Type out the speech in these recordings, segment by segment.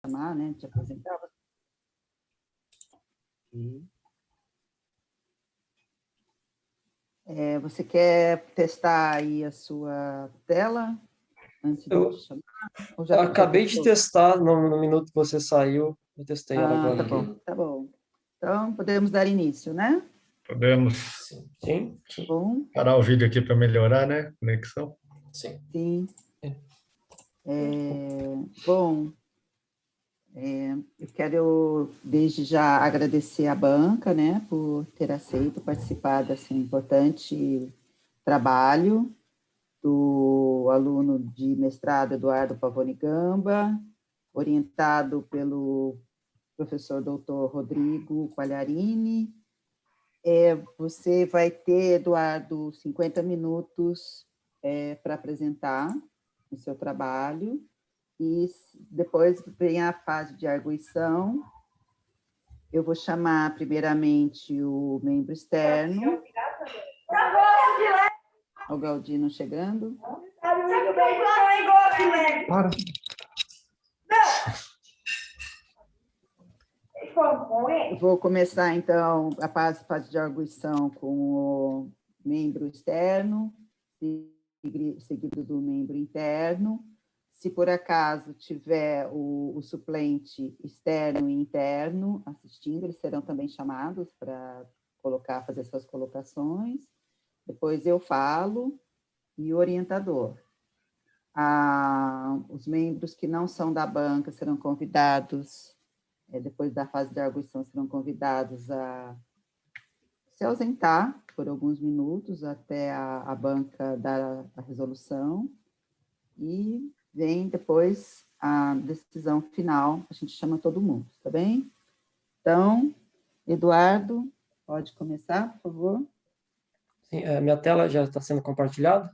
chamar, né, te apresentar. Você quer testar aí a sua tela antes de eu te chamar? Ou já acabei de testar no minuto que você saiu, eu testei ela agora. Tá bom. Então, podemos dar início, né? Podemos Sim. Tá bom. parar o vídeo aqui para melhorar, né? Conexão. Sim. Bom, eu quero desde já agradecer à banca, né, por ter aceito participar desse importante trabalho do aluno de mestrado Eduardo Pavone Gamba, orientado pelo professor doutor Rodrigo Quagliarini. Você vai ter, Eduardo, 50 minutos para apresentar o seu trabalho, e depois vem a fase de arguição. Eu vou chamar primeiramente o membro externo. O Galdino chegando. Para. Eu vou começar, então, a fase de arguição com o membro externo, seguido do membro interno. Se por acaso tiver o suplente externo e interno assistindo, eles serão também chamados para fazer suas colocações. Depois eu falo e o orientador. Os membros que não são da banca serão convidados, depois da fase de arguição, serão convidados a se ausentar por alguns minutos até a banca dar a resolução, e vem depois a decisão final, a gente chama todo mundo, tá bem? Então, Eduardo, pode começar, por favor? Sim, minha tela já está sendo compartilhada?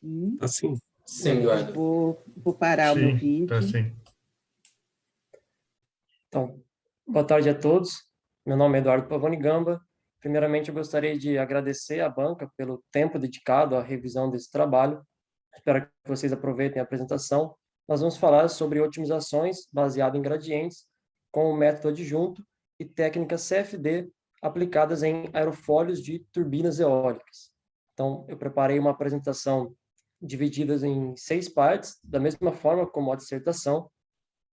Sim. Assim? Sim, Eduardo. Vou parar o meu vídeo. Tá sim. Então, boa tarde a todos. Meu nome é Eduardo Pavone Gamba. Primeiramente, eu gostaria de agradecer à banca pelo tempo dedicado à revisão desse trabalho. Espero que vocês aproveitem a apresentação. Nós vamos falar sobre otimizações baseadas em gradientes com o método adjunto e técnicas CFD aplicadas em aerofólios de turbinas eólicas. Então, eu preparei uma apresentação dividida em 6 partes, da mesma forma como a dissertação,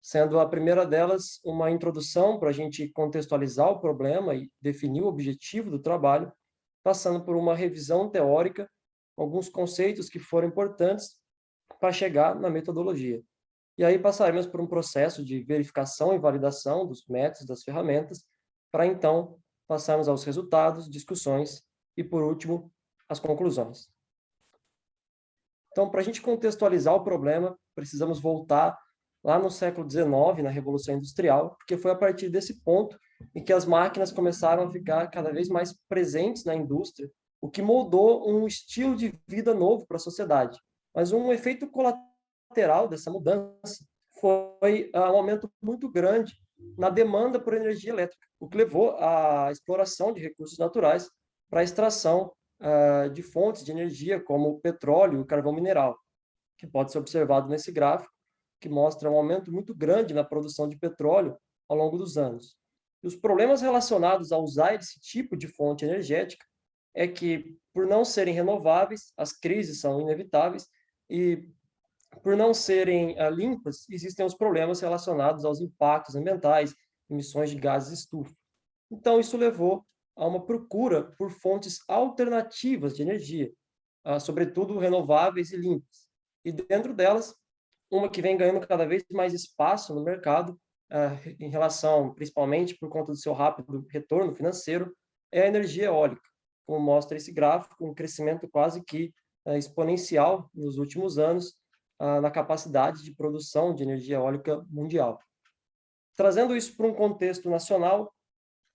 sendo a primeira delas uma introdução para a gente contextualizar o problema e definir o objetivo do trabalho, passando por uma revisão teórica, alguns conceitos que foram importantes para chegar na metodologia. E aí passaremos por um processo de verificação e validação dos métodos, das ferramentas, para então passarmos aos resultados, discussões e, por último, as conclusões. Então, para a gente contextualizar o problema, precisamos voltar lá no século XIX, na Revolução Industrial, porque foi a partir desse ponto em que as máquinas começaram a ficar cada vez mais presentes na indústria, o que moldou um estilo de vida novo para a sociedade. Mas um efeito colateral dessa mudança foi um aumento muito grande na demanda por energia elétrica, o que levou à exploração de recursos naturais para a extração de fontes de energia, como o petróleo e o carvão mineral, que pode ser observado nesse gráfico, que mostra um aumento muito grande na produção de petróleo ao longo dos anos. E os problemas relacionados a usar esse tipo de fonte energética é que, por não serem renováveis, as crises são inevitáveis, e por não serem limpas, existem os problemas relacionados aos impactos ambientais, emissões de gases estufa. Então, isso levou a uma procura por fontes alternativas de energia, sobretudo renováveis e limpas. E dentro delas, uma que vem ganhando cada vez mais espaço no mercado, em relação, principalmente por conta do seu rápido retorno financeiro, é a energia eólica, como mostra esse gráfico, um crescimento quase que exponencial nos últimos anos na capacidade de produção de energia eólica mundial. Trazendo isso para um contexto nacional,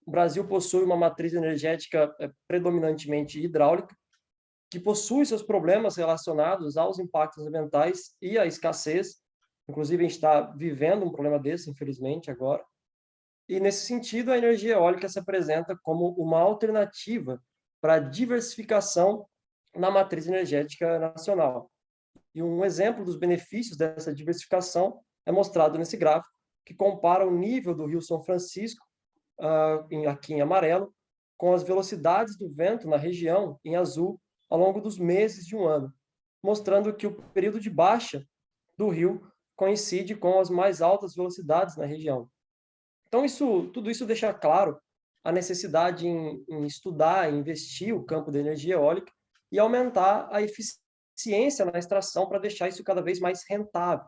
o Brasil possui uma matriz energética predominantemente hidráulica, que possui seus problemas relacionados aos impactos ambientais e à escassez. Inclusive, a gente está vivendo um problema desse, infelizmente, agora. E, nesse sentido, a energia eólica se apresenta como uma alternativa para a diversificação na matriz energética nacional. E um exemplo dos benefícios dessa diversificação é mostrado nesse gráfico, que compara o nível do Rio São Francisco, aqui em amarelo, com as velocidades do vento na região, em azul, ao longo dos meses de um ano, mostrando que o período de baixa do rio coincide com as mais altas velocidades na região. Então, tudo isso deixa claro a necessidade em estudar, em investir o campo da energia eólica e aumentar a eficiência na extração para deixar isso cada vez mais rentável.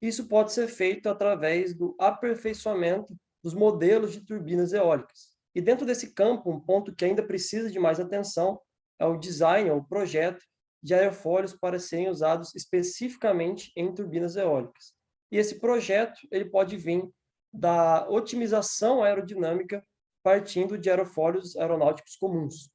Isso pode ser feito através do aperfeiçoamento dos modelos de turbinas eólicas. E dentro desse campo, um ponto que ainda precisa de mais atenção é o design, o projeto de aerofólios para serem usados especificamente em turbinas eólicas. E esse projeto ele pode vir da otimização aerodinâmica partindo de aerofólios aeronáuticos comuns.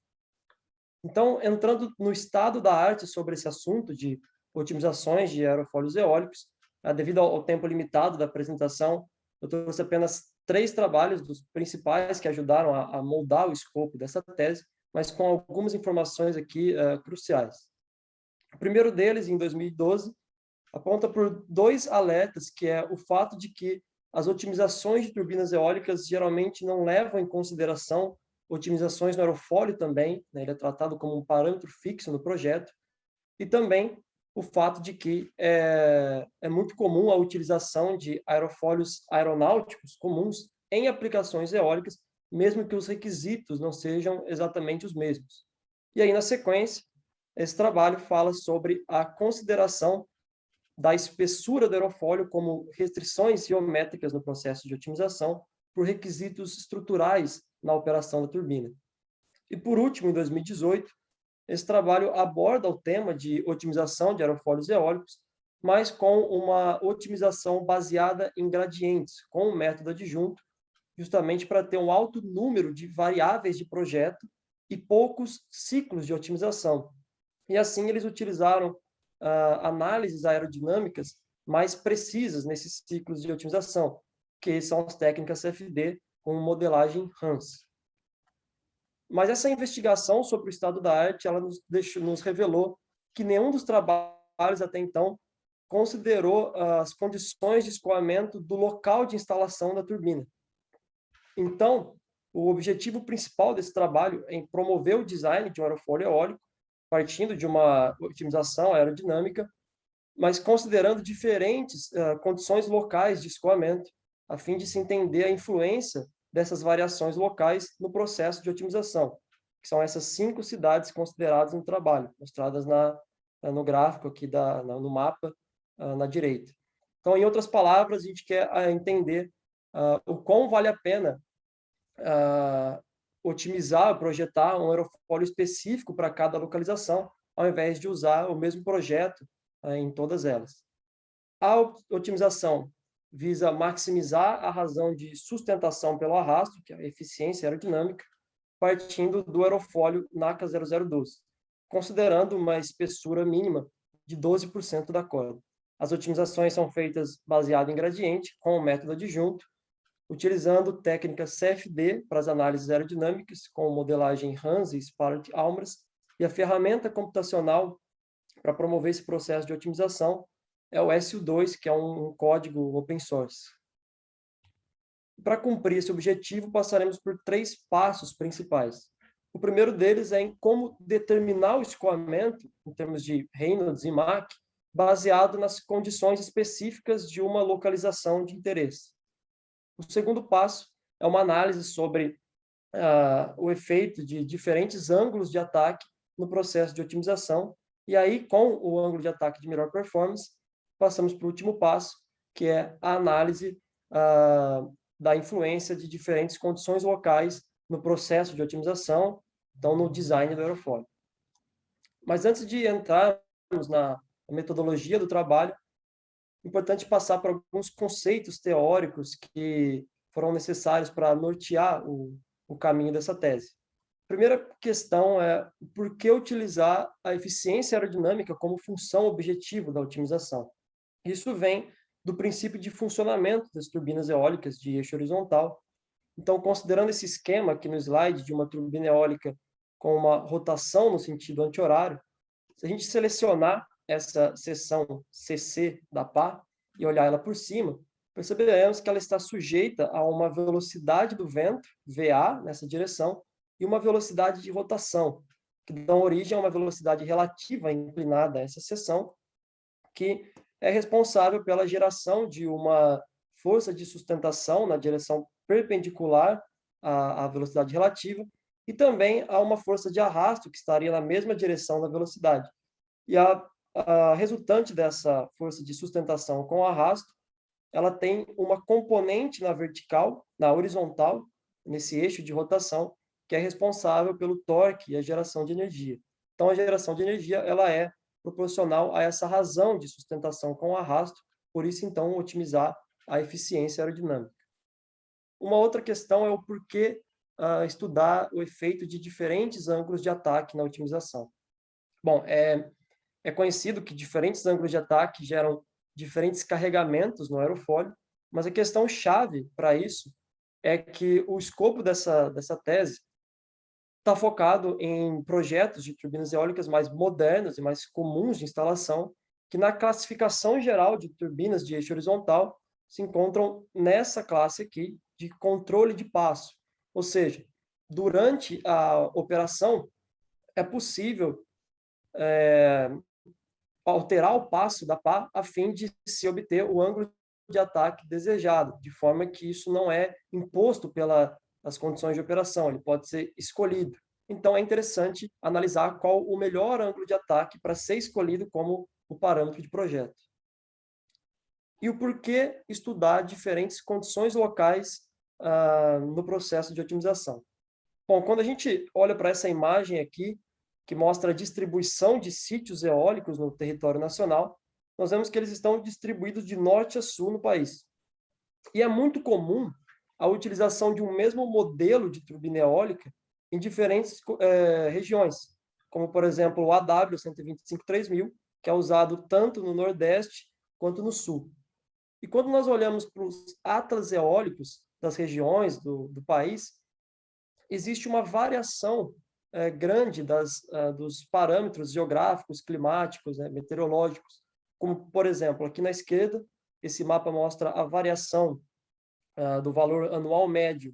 Então, entrando no estado da arte sobre esse assunto de otimizações de aerofólios eólicos, devido ao tempo limitado da apresentação, eu trouxe apenas 3 trabalhos dos principais que ajudaram a moldar o escopo dessa tese, mas com algumas informações aqui cruciais. O primeiro deles, em 2012, aponta por 2 alertas, que é o fato de que as otimizações de turbinas eólicas geralmente não levam em consideração otimizações no aerofólio também, né? Ele é tratado como um parâmetro fixo no projeto, e também o fato de que é muito comum a utilização de aerofólios aeronáuticos comuns em aplicações eólicas, mesmo que os requisitos não sejam exatamente os mesmos. E aí, na sequência, esse trabalho fala sobre a consideração da espessura do aerofólio como restrições geométricas no processo de otimização por requisitos estruturais na operação da turbina. E, por último, em 2018, esse trabalho aborda o tema de otimização de aerofólios eólicos, mas com uma otimização baseada em gradientes, com o método adjunto, justamente para ter um alto número de variáveis de projeto e poucos ciclos de otimização. E assim eles utilizaram análises aerodinâmicas mais precisas nesses ciclos de otimização, que são as técnicas CFD com modelagem Hans. Mas essa investigação sobre o estado da arte, ela nos revelou que nenhum dos trabalhos até então considerou as condições de escoamento do local de instalação da turbina. Então, o objetivo principal desse trabalho é promover o design de um aerofólio eólico, partindo de uma otimização aerodinâmica, mas considerando diferentes condições locais de escoamento, a fim de se entender a influência dessas variações locais no processo de otimização, que são essas 5 cidades consideradas no trabalho, mostradas no gráfico aqui, no mapa, na direita. Então, em outras palavras, a gente quer entender o quão vale a pena otimizar, projetar um aerofólio específico para cada localização, ao invés de usar o mesmo projeto em todas elas. A otimização visa maximizar a razão de sustentação pelo arrasto, que é a eficiência aerodinâmica, partindo do aerofólio NACA 0012, considerando uma espessura mínima de 12% da corda. As otimizações são feitas baseadas em gradiente, com o método adjunto, utilizando técnicas CFD para as análises aerodinâmicas, com modelagem Hans e Sparrett-Almers, e a ferramenta computacional para promover esse processo de otimização é o SU2, que é um código open source. Para cumprir esse objetivo, passaremos por 3 passos principais. O primeiro deles é em como determinar o escoamento, em termos de Reynolds e Mach, baseado nas condições específicas de uma localização de interesse. O segundo passo é uma análise sobre o efeito de diferentes ângulos de ataque no processo de otimização, e aí, com o ângulo de ataque de melhor performance, passamos para o último passo, que é a análise da influência de diferentes condições locais no processo de otimização, então no design do aerofólio. Mas antes de entrarmos na metodologia do trabalho, é importante passar por alguns conceitos teóricos que foram necessários para nortear o caminho dessa tese. A primeira questão é por que utilizar a eficiência aerodinâmica como função objetivo da otimização? Isso vem do princípio de funcionamento das turbinas eólicas de eixo horizontal. Então, considerando esse esquema aqui no slide de uma turbina eólica com uma rotação no sentido anti-horário, se a gente selecionar essa seção CC da pá e olhar ela por cima, perceberemos que ela está sujeita a uma velocidade do vento, VA, nessa direção, e uma velocidade de rotação, que dão origem a uma velocidade relativa inclinada a essa seção, que é responsável pela geração de uma força de sustentação na direção perpendicular à velocidade relativa, e também há uma força de arrasto que estaria na mesma direção da velocidade. E a resultante dessa força de sustentação com arrasto, ela tem uma componente na vertical, na horizontal, nesse eixo de rotação, que é responsável pelo torque e a geração de energia. Então, a geração de energia ela é proporcional a essa razão de sustentação com arrasto, por isso, então, otimizar a eficiência aerodinâmica. Uma outra questão é o porquê estudar o efeito de diferentes ângulos de ataque na otimização. Bom, é conhecido que diferentes ângulos de ataque geram diferentes carregamentos no aerofólio, mas a questão chave para isso é que o escopo dessa tese está focado em projetos de turbinas eólicas mais modernos e mais comuns de instalação, que na classificação geral de turbinas de eixo horizontal se encontram nessa classe aqui de controle de passo. Ou seja, durante a operação é possível alterar o passo da pá a fim de se obter o ângulo de ataque desejado, de forma que isso não é imposto pelas condições de operação, ele pode ser escolhido. Então, é interessante analisar qual o melhor ângulo de ataque para ser escolhido como o parâmetro de projeto. E o porquê estudar diferentes condições locais no processo de otimização. Bom, quando a gente olha para essa imagem aqui, que mostra a distribuição de sítios eólicos no território nacional, nós vemos que eles estão distribuídos de norte a sul no país. E é muito comum a utilização de um mesmo modelo de turbina eólica em diferentes regiões, como, por exemplo, o AW125-3000, que é usado tanto no Nordeste quanto no Sul. E quando nós olhamos para os atlas eólicos das regiões do país, existe uma variação grande dos parâmetros geográficos, climáticos, meteorológicos, como, por exemplo, aqui na esquerda, esse mapa mostra a variação do valor anual médio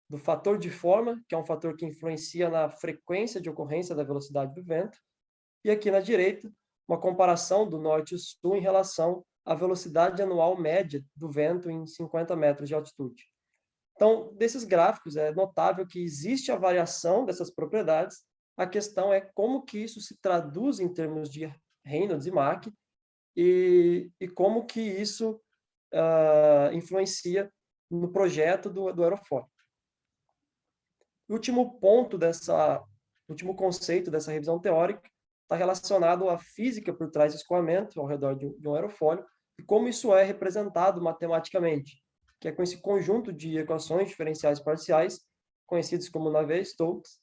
do fator de forma, que é um fator que influencia na frequência de ocorrência da velocidade do vento, e aqui na direita, uma comparação do norte e sul em relação à velocidade anual média do vento em 50 metros de altitude. Então, desses gráficos, é notável que existe a variação dessas propriedades, a questão é como que isso se traduz em termos de Reynolds e Mach, e como que isso influencia no projeto do aerofólio. O último ponto o último conceito dessa revisão teórica está relacionado à física por trás do escoamento ao redor de um aerofólio e como isso é representado matematicamente, que é com esse conjunto de equações diferenciais parciais, conhecidos como Navier-Stokes,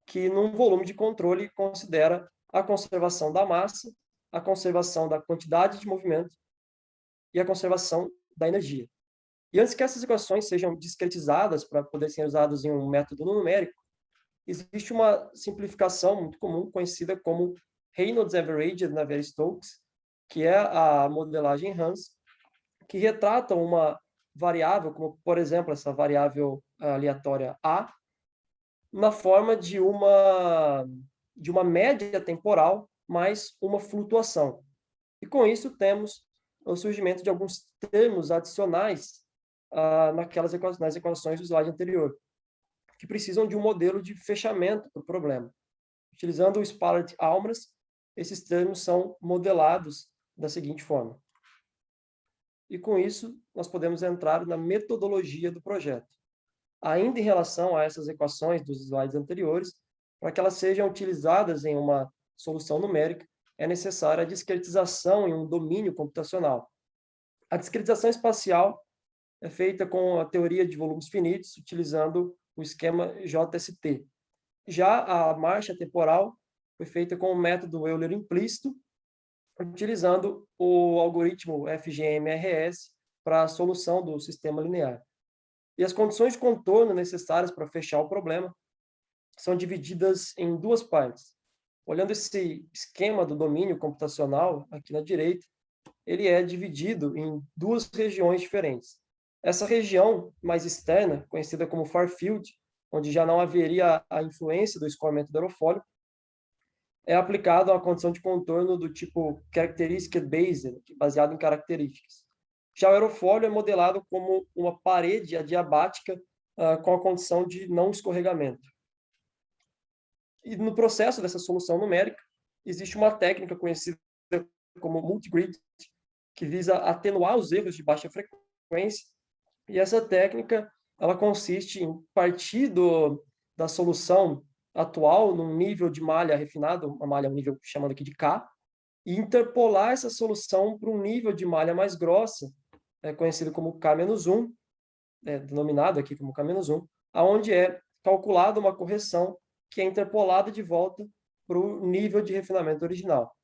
que num volume de controle considera a conservação da massa, a conservação da quantidade de movimento e a conservação da energia. E antes que essas equações sejam discretizadas para poder ser usadas em um método numérico, existe uma simplificação muito comum, conhecida como Reynolds Averaged Navier-Stokes, que é a modelagem Hans, que retrata uma variável, como, por exemplo, essa variável aleatória A, na forma de uma média temporal mais uma flutuação. E com isso temos o surgimento de alguns termos adicionais nas equações do slide anterior, que precisam de um modelo de fechamento para o problema. Utilizando o Sparlet-Almras, esses termos são modelados da seguinte forma. E com isso, nós podemos entrar na metodologia do projeto. Ainda em relação a essas equações dos slides anteriores, para que elas sejam utilizadas em uma solução numérica, é necessária a discretização em um domínio computacional. A discretização espacial é feita com a teoria de volumes finitos, utilizando o esquema JST. Já a marcha temporal foi feita com o método Euler implícito, utilizando o algoritmo FGMRS para a solução do sistema linear. E as condições de contorno necessárias para fechar o problema são divididas em duas partes. Olhando esse esquema do domínio computacional aqui na direita, ele é dividido em duas regiões diferentes. Essa região mais externa, conhecida como far field, onde já não haveria a influência do escoamento do aerofólio, é aplicado a uma condição de contorno do tipo characteristic based, baseado em características. Já o aerofólio é modelado como uma parede adiabática com a condição de não escorregamento. E no processo dessa solução numérica, existe uma técnica conhecida como multigrid, que visa atenuar os erros de baixa frequência. E essa técnica, ela consiste em partir da solução atual num nível de malha refinado, uma malha, um nível chamado aqui de K, e interpolar essa solução para um nível de malha mais grossa, conhecido como K-1, denominado aqui como K-1, aonde é calculada uma correção que é interpolada de volta para o nível de refinamento original.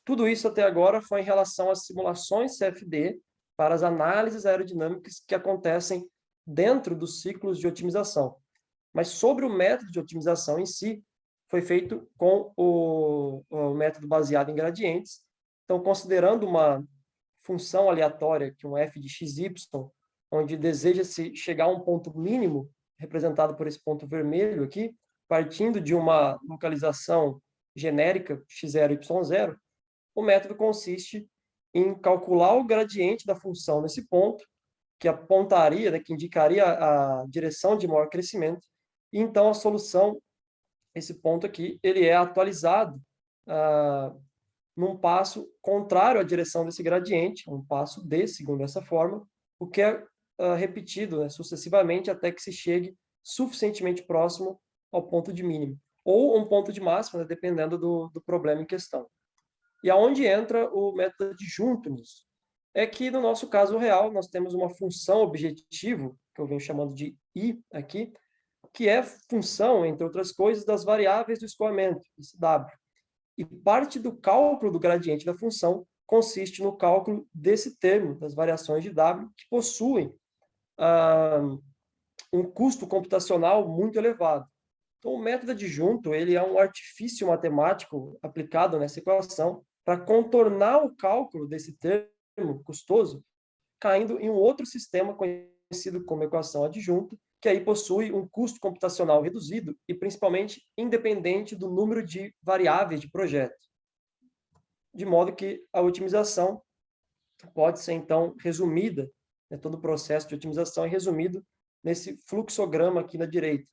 Tudo isso até agora foi em relação às simulações CFD para as análises aerodinâmicas que acontecem dentro dos ciclos de otimização. Mas sobre o método de otimização em si, foi feito com o método baseado em gradientes. Então, considerando uma função aleatória, que é um f de xy, onde deseja-se chegar a um ponto mínimo, representado por esse ponto vermelho aqui, partindo de uma localização genérica x0, y0, o método consiste em calcular o gradiente da função nesse ponto, que apontaria, que indicaria a direção de maior crescimento, e então a solução, esse ponto aqui, ele é atualizado num passo contrário à direção desse gradiente, um passo D, segundo essa forma, o que é repetido sucessivamente até que se chegue suficientemente próximo ao ponto de mínimo, ou um ponto de máximo, dependendo do problema em questão. E aonde entra o método adjunto nisso? É que, no nosso caso real, nós temos uma função objetivo, que eu venho chamando de I aqui, que é função, entre outras coisas, das variáveis do escoamento, esse W. E parte do cálculo do gradiente da função consiste no cálculo desse termo, das variações de W, que possuem um custo computacional muito elevado. Então, o método adjunto, ele é um artifício matemático aplicado nessa equação para contornar o cálculo desse termo custoso, caindo em um outro sistema conhecido como equação adjunta, que aí possui um custo computacional reduzido e, principalmente, independente do número de variáveis de projeto. De modo que a otimização pode ser, então, resumida, todo o processo de otimização é resumido nesse fluxograma aqui na direita,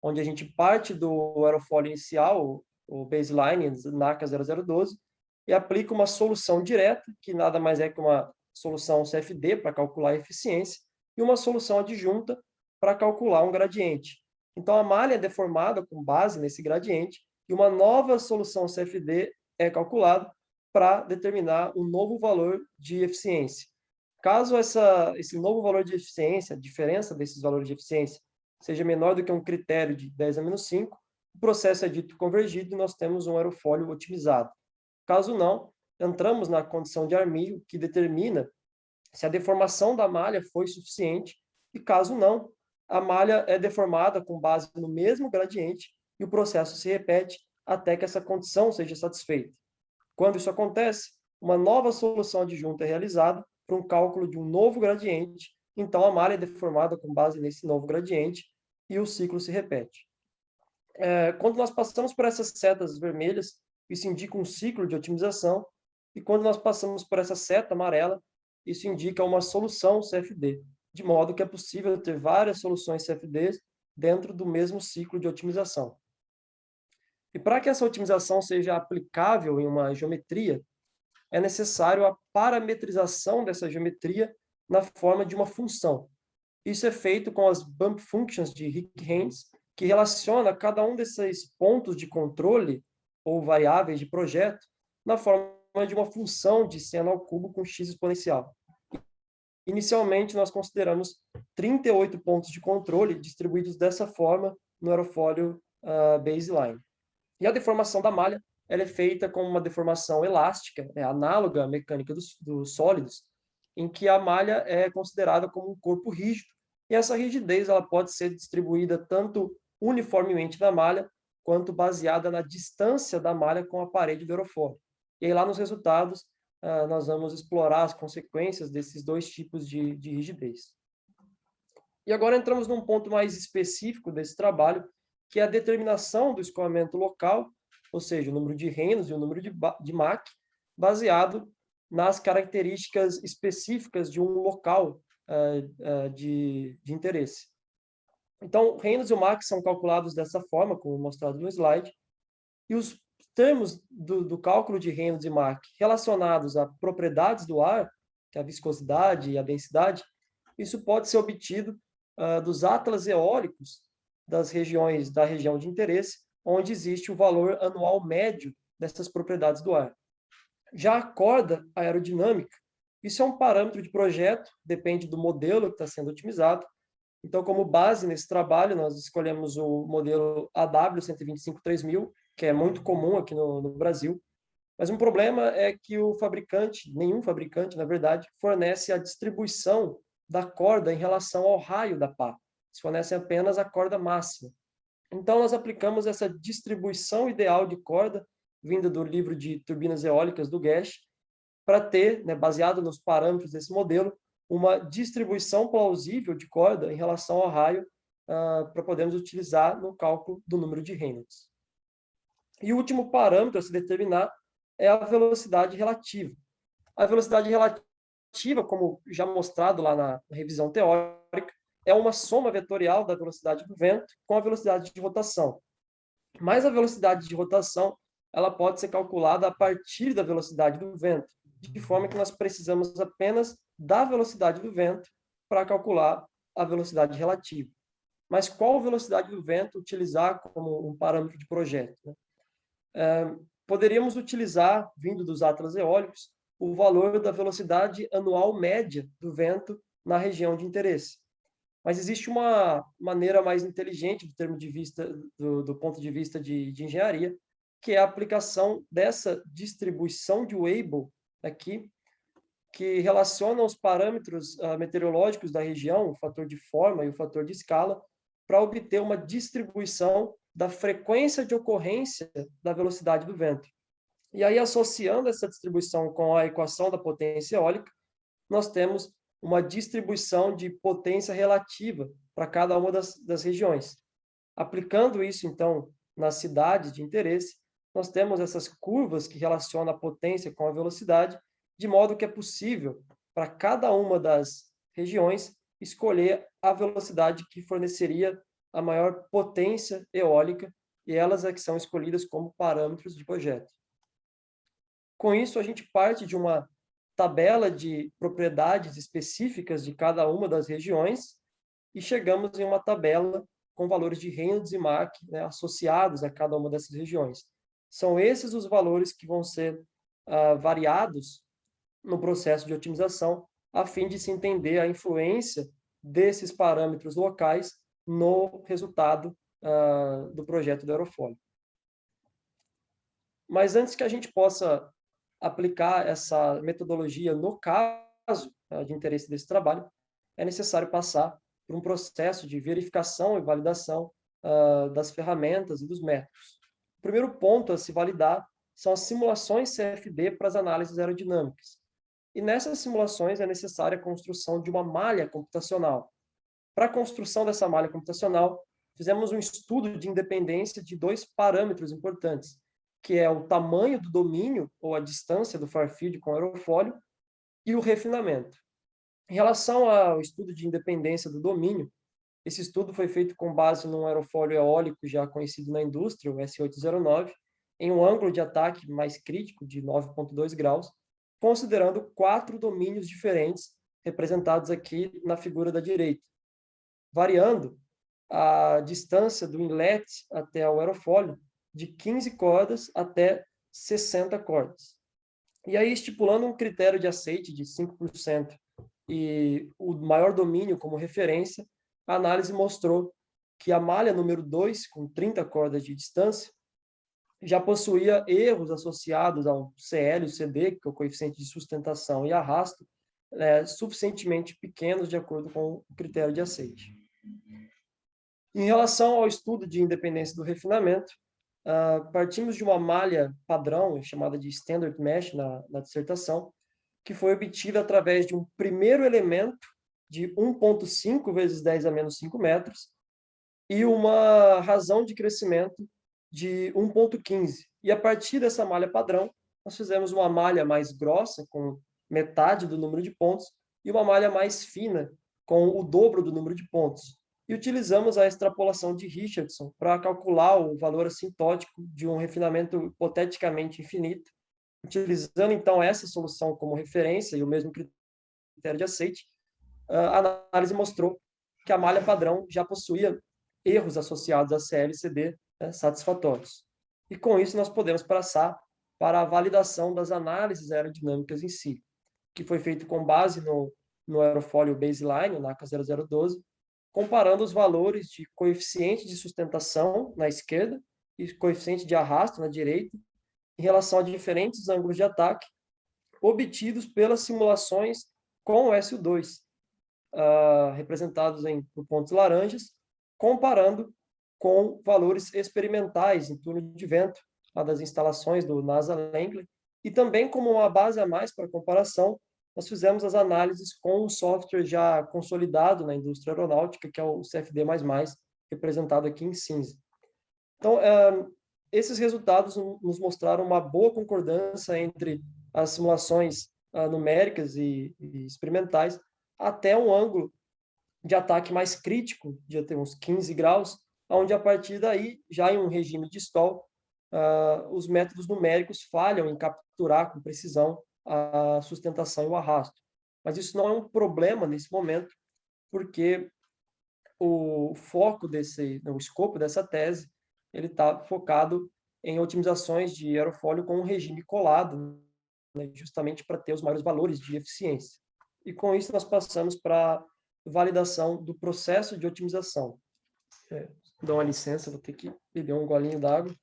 onde a gente parte do aerofólio inicial, o baseline, NACA 0012, e aplica uma solução direta, que nada mais é que uma solução CFD para calcular a eficiência, e uma solução adjunta para calcular um gradiente. Então, a malha é deformada com base nesse gradiente, e uma nova solução CFD é calculada para determinar um novo valor de eficiência. Caso esse novo valor de eficiência, a diferença desses valores de eficiência, seja menor do que um critério de 10 a menos 5, o processo é dito convergido e nós temos um aerofólio otimizado. Caso não, entramos na condição de armilho, que determina se a deformação da malha foi suficiente, e caso não, a malha é deformada com base no mesmo gradiente e o processo se repete até que essa condição seja satisfeita. Quando isso acontece, uma nova solução adjunta é realizada para um cálculo de um novo gradiente, então a malha é deformada com base nesse novo gradiente e o ciclo se repete. Quando nós passamos por essas setas vermelhas, isso indica um ciclo de otimização, e quando nós passamos por essa seta amarela, isso indica uma solução CFD, de modo que é possível ter várias soluções CFDs dentro do mesmo ciclo de otimização. E para que essa otimização seja aplicável em uma geometria, é necessário a parametrização dessa geometria na forma de uma função. Isso é feito com as bump functions de Rick-Haynes, que relaciona cada um desses pontos de controle ou variáveis de projeto na forma de uma função de seno ao cubo com x exponencial. Inicialmente, nós consideramos 38 pontos de controle distribuídos dessa forma no aerofólio baseline. E a deformação da malha ela é feita como uma deformação elástica, análoga à mecânica dos sólidos, em que a malha é considerada como um corpo rígido, e essa rigidez ela pode ser distribuída tanto uniformemente na malha, quanto baseada na distância da malha com a parede do aerofólio. E aí lá nos resultados, nós vamos explorar as consequências desses dois tipos de rigidez. E agora entramos num ponto mais específico desse trabalho, que é a determinação do escoamento local, ou seja, o número de Reynolds e o número de Mach, baseado nas características específicas de um local de interesse. Então, Reynolds e o Mach são calculados dessa forma, como mostrado no slide, e os termos do cálculo de Reynolds e Mach relacionados a propriedades do ar, que é a viscosidade e a densidade, isso pode ser obtido dos atlas eólicos da região de interesse, onde existe o valor anual médio dessas propriedades do ar. Já a corda aerodinâmica, isso é um parâmetro de projeto, depende do modelo que está sendo otimizado. Então, como base nesse trabalho, nós escolhemos o modelo AW125-3000, que é muito comum aqui no Brasil. Mas um problema é que o fabricante, nenhum fabricante, na verdade, fornece a distribuição da corda em relação ao raio da pá. Eles fornecem apenas a corda máxima. Então, nós aplicamos essa distribuição ideal de corda, vinda do livro de turbinas eólicas do Guesch, para ter, baseado nos parâmetros desse modelo, uma distribuição plausível de corda em relação ao raio, para podermos utilizar no cálculo do número de Reynolds. E o último parâmetro a se determinar é a velocidade relativa. A velocidade relativa, como já mostrado lá na revisão teórica, é uma soma vetorial da velocidade do vento com a velocidade de rotação. Mas a velocidade de rotação ela pode ser calculada a partir da velocidade do vento, de forma que nós precisamos apenas da velocidade do vento para calcular a velocidade relativa. Mas qual velocidade do vento utilizar como um parâmetro de projeto, né? Poderíamos utilizar, vindo dos atlas eólicos, o valor da velocidade anual média do vento na região de interesse. Mas existe uma maneira mais inteligente do ponto de vista de engenharia, que é a aplicação dessa distribuição de Weibull aqui, que relaciona os parâmetros meteorológicos da região, o fator de forma e o fator de escala, para obter uma distribuição da frequência de ocorrência da velocidade do vento. E aí, associando essa distribuição com a equação da potência eólica, nós temos uma distribuição de potência relativa para cada uma das regiões. Aplicando isso, então, nas cidades de interesse, nós temos essas curvas que relacionam a potência com a velocidade, de modo que é possível, para cada uma das regiões, escolher a velocidade que forneceria a maior potência eólica, e elas é que são escolhidas como parâmetros de projeto. Com isso, a gente parte de uma tabela de propriedades específicas de cada uma das regiões e chegamos em uma tabela com valores de Reynolds e Mach, associados a cada uma dessas regiões. São esses os valores que vão ser variados no processo de otimização, a fim de se entender a influência desses parâmetros locais no resultado do projeto do aerofólio. Mas antes que a gente possa aplicar essa metodologia no caso de interesse desse trabalho, é necessário passar por um processo de verificação e validação das ferramentas e dos métodos. O primeiro ponto a se validar são as simulações CFD para as análises aerodinâmicas. E nessas simulações é necessária a construção de uma malha computacional. Para a construção dessa malha computacional, fizemos um estudo de independência de dois parâmetros importantes, que é o tamanho do domínio, ou a distância do far field com o aerofólio, e o refinamento. Em relação ao estudo de independência do domínio, esse estudo foi feito com base num aerofólio eólico já conhecido na indústria, o S809, em um ângulo de ataque mais crítico de 9,2 graus, considerando 4 domínios diferentes, representados aqui na figura da direita, variando a distância do inlet até o aerofólio de 15 cordas até 60 cordas. E aí, estipulando um critério de aceite de 5% e o maior domínio como referência, a análise mostrou que a malha número 2, com 30 cordas de distância, já possuía erros associados ao CL e CD, que é o coeficiente de sustentação e arrasto, suficientemente pequenos de acordo com o critério de aceite. Em relação ao estudo de independência do refinamento, partimos de uma malha padrão, chamada de Standard Mesh na dissertação, que foi obtida através de um primeiro elemento de 1,5 vezes 10 a menos 5 metros e uma razão de crescimento de 1,15. E a partir dessa malha padrão, nós fizemos uma malha mais grossa, com metade do número de pontos, e uma malha mais fina, com o dobro do número de pontos. E utilizamos a extrapolação de Richardson para calcular o valor assintótico de um refinamento hipoteticamente infinito, utilizando então essa solução como referência e o mesmo critério de aceite. A análise mostrou que a malha padrão já possuía erros associados a CL/CD, né, satisfatórios. E com isso nós podemos passar para a validação das análises aerodinâmicas em si, que foi feito com base no aerofólio baseline, o NACA 0012, comparando os valores de coeficiente de sustentação na esquerda e coeficiente de arrasto na direita, em relação a diferentes ângulos de ataque, obtidos pelas simulações com o SU2, representados por pontos laranjas, comparando com valores experimentais em túnel de vento, das instalações do NASA Langley, e também como uma base a mais para comparação, nós fizemos as análises com um software já consolidado na indústria aeronáutica, que é o CFD++, representado aqui em cinza. Então, esses resultados nos mostraram uma boa concordância entre as simulações numéricas e experimentais até um ângulo de ataque mais crítico, de até uns 15 graus, onde a partir daí, já em um regime de stall, os métodos numéricos falham em capturar com precisão a sustentação e o arrasto. Mas isso não é um problema nesse momento, porque o foco o escopo dessa tese, ele está focado em otimizações de aerofólio com um regime colado, né, justamente para ter os maiores valores de eficiência. E com isso nós passamos para a validação do processo de otimização. Dá uma licença, vou ter que beber um golinho d'água.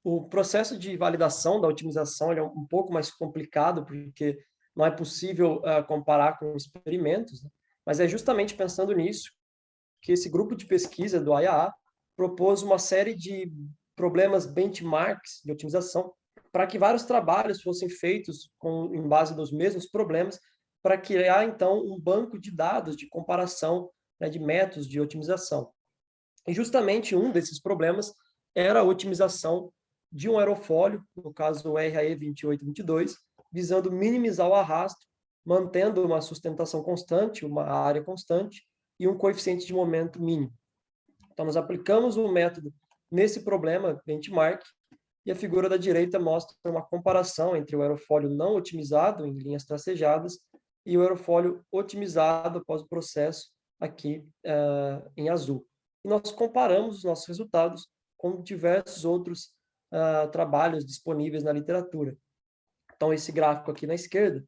O processo de validação da otimização é um pouco mais complicado, porque não é possível comparar com experimentos, né? Mas é justamente pensando nisso que esse grupo de pesquisa do IAA propôs uma série de problemas benchmarks de otimização para que vários trabalhos fossem feitos em base nos mesmos problemas, para criar, então, um banco de dados de comparação, né, de métodos de otimização. E justamente um desses problemas era a otimização de um aerofólio, no caso o RAE 2822, visando minimizar o arrasto, mantendo uma sustentação constante, uma área constante, e um coeficiente de momento mínimo. Então, nós aplicamos o método nesse problema, benchmark, e a figura da direita mostra uma comparação entre o aerofólio não otimizado, em linhas tracejadas, e o aerofólio otimizado após o processo, aqui em azul. E nós comparamos os nossos resultados com diversos outros trabalhos disponíveis na literatura. Então, esse gráfico aqui na esquerda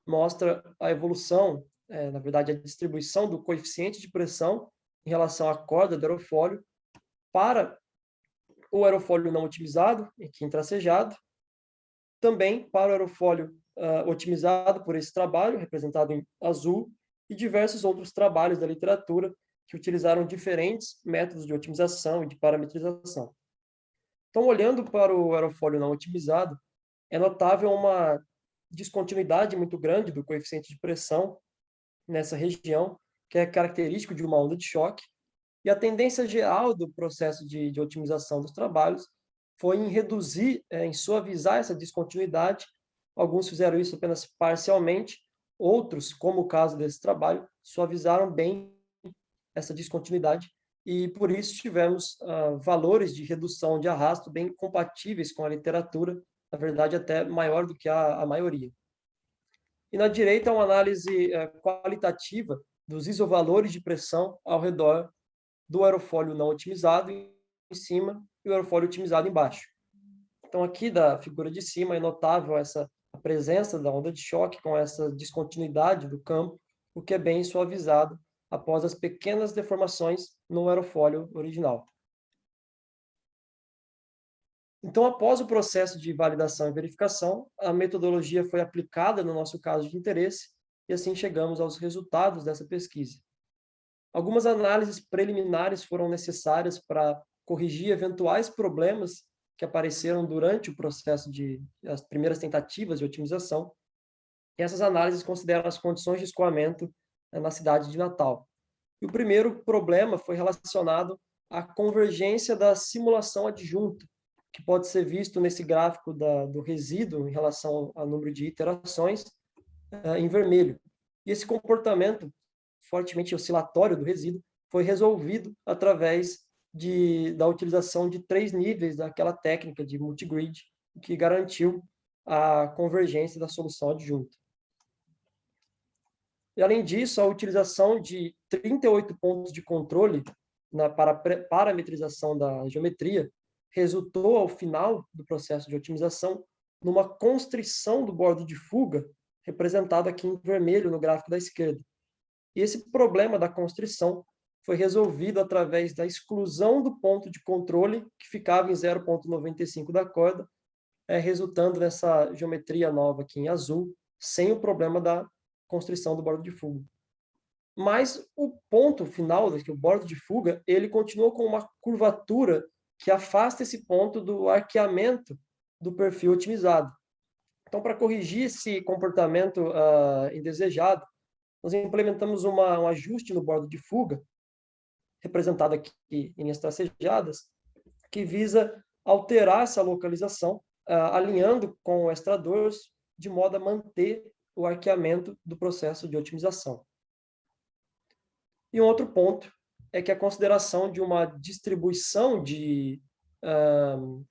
mostra a evolução, na verdade, a distribuição do coeficiente de pressão em relação à corda do aerofólio para o aerofólio não otimizado, aqui em tracejado, também para o aerofólio otimizado por esse trabalho, representado em azul, e diversos outros trabalhos da literatura que utilizaram diferentes métodos de otimização e de parametrização. Então, olhando para o aerofólio não otimizado, é notável uma descontinuidade muito grande do coeficiente de pressão nessa região, que é característico de uma onda de choque, e a tendência geral do processo de otimização dos trabalhos foi em reduzir, em suavizar essa descontinuidade. Alguns fizeram isso apenas parcialmente, outros, como o caso desse trabalho, suavizaram bem essa descontinuidade, e por isso tivemos valores de redução de arrasto bem compatíveis com a literatura, na verdade até maior do que a maioria. E na direita, uma análise qualitativa dos isovalores de pressão ao redor do aerofólio não otimizado em cima e o aerofólio otimizado embaixo. Então, aqui da figura de cima é notável a presença da onda de choque com essa descontinuidade do campo, o que é bem suavizado após as pequenas deformações no aerofólio original. Então, após o processo de validação e verificação, a metodologia foi aplicada no nosso caso de interesse e assim chegamos aos resultados dessa pesquisa. Algumas análises preliminares foram necessárias para corrigir eventuais problemas que apareceram durante o processo as primeiras tentativas de otimização. E essas análises consideram as condições de escoamento na cidade de Natal. E o primeiro problema foi relacionado à convergência da simulação adjunta, que pode ser visto nesse gráfico do resíduo em relação ao número de iterações, em vermelho. E esse comportamento fortemente oscilatório do resíduo foi resolvido através da utilização de 3 níveis daquela técnica de multigrid, que garantiu a convergência da solução adjunta. E, além disso, a utilização de 38 pontos de controle para parametrização da geometria resultou, ao final do processo de otimização, numa constrição do bordo de fuga, representado aqui em vermelho no gráfico da esquerda. E esse problema da constrição foi resolvido através da exclusão do ponto de controle, que ficava em 0,95 da corda, resultando nessa geometria nova aqui em azul, sem o problema da constrição do bordo de fuga. Mas o ponto final, o bordo de fuga, ele continua com uma curvatura que afasta esse ponto do arqueamento do perfil otimizado. Então, para corrigir esse comportamento indesejado, nós implementamos um ajuste no bordo de fuga, representado aqui em linhas tracejadas, que visa alterar essa localização, alinhando com o extradorso, de modo a manter o arqueamento do processo de otimização. E um outro ponto é que a consideração de uma distribuição de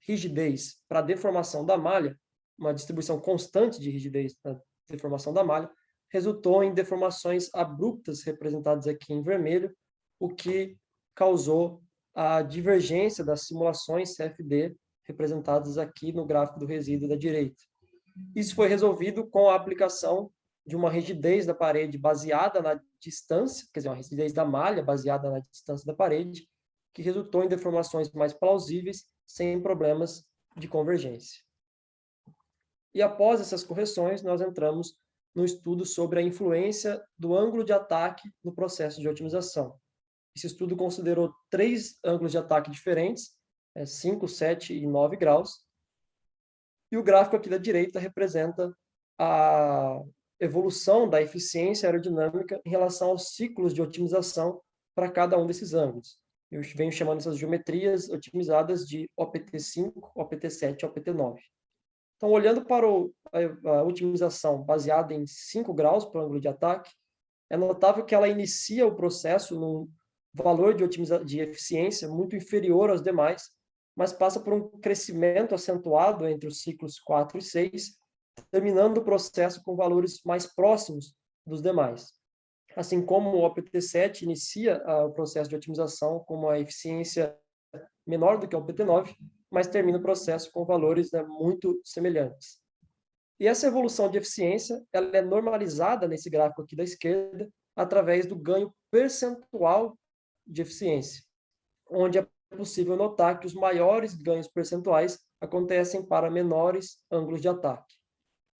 rigidez para a deformação da malha, uma distribuição constante de rigidez para a deformação da malha, resultou em deformações abruptas, representadas aqui em vermelho, o que causou a divergência das simulações CFD, representadas aqui no gráfico do resíduo da direita. Isso foi resolvido com a aplicação de uma rigidez da parede baseada na distância, quer dizer, uma rigidez da malha baseada na distância da parede, que resultou em deformações mais plausíveis, sem problemas de convergência. E após essas correções, nós entramos no estudo sobre a influência do ângulo de ataque no processo de otimização. Esse estudo considerou 3 ângulos de ataque diferentes, 5, 7 e 9 graus, e o gráfico aqui da direita representa a evolução da eficiência aerodinâmica em relação aos ciclos de otimização para cada um desses ângulos. Eu venho chamando essas geometrias otimizadas de OPT5, OPT7 e OPT9. Então, olhando para a otimização baseada em 5 graus para o ângulo de ataque, é notável que ela inicia o processo num valor de eficiência muito inferior aos demais, mas passa por um crescimento acentuado entre os ciclos 4 e 6, terminando o processo com valores mais próximos dos demais. Assim como o OPT7 inicia o processo de otimização com uma eficiência menor do que o OPT9, mas termina o processo com valores muito semelhantes. E essa evolução de eficiência ela é normalizada nesse gráfico aqui da esquerda através do ganho percentual de eficiência, onde é possível notar que os maiores ganhos percentuais acontecem para menores ângulos de ataque.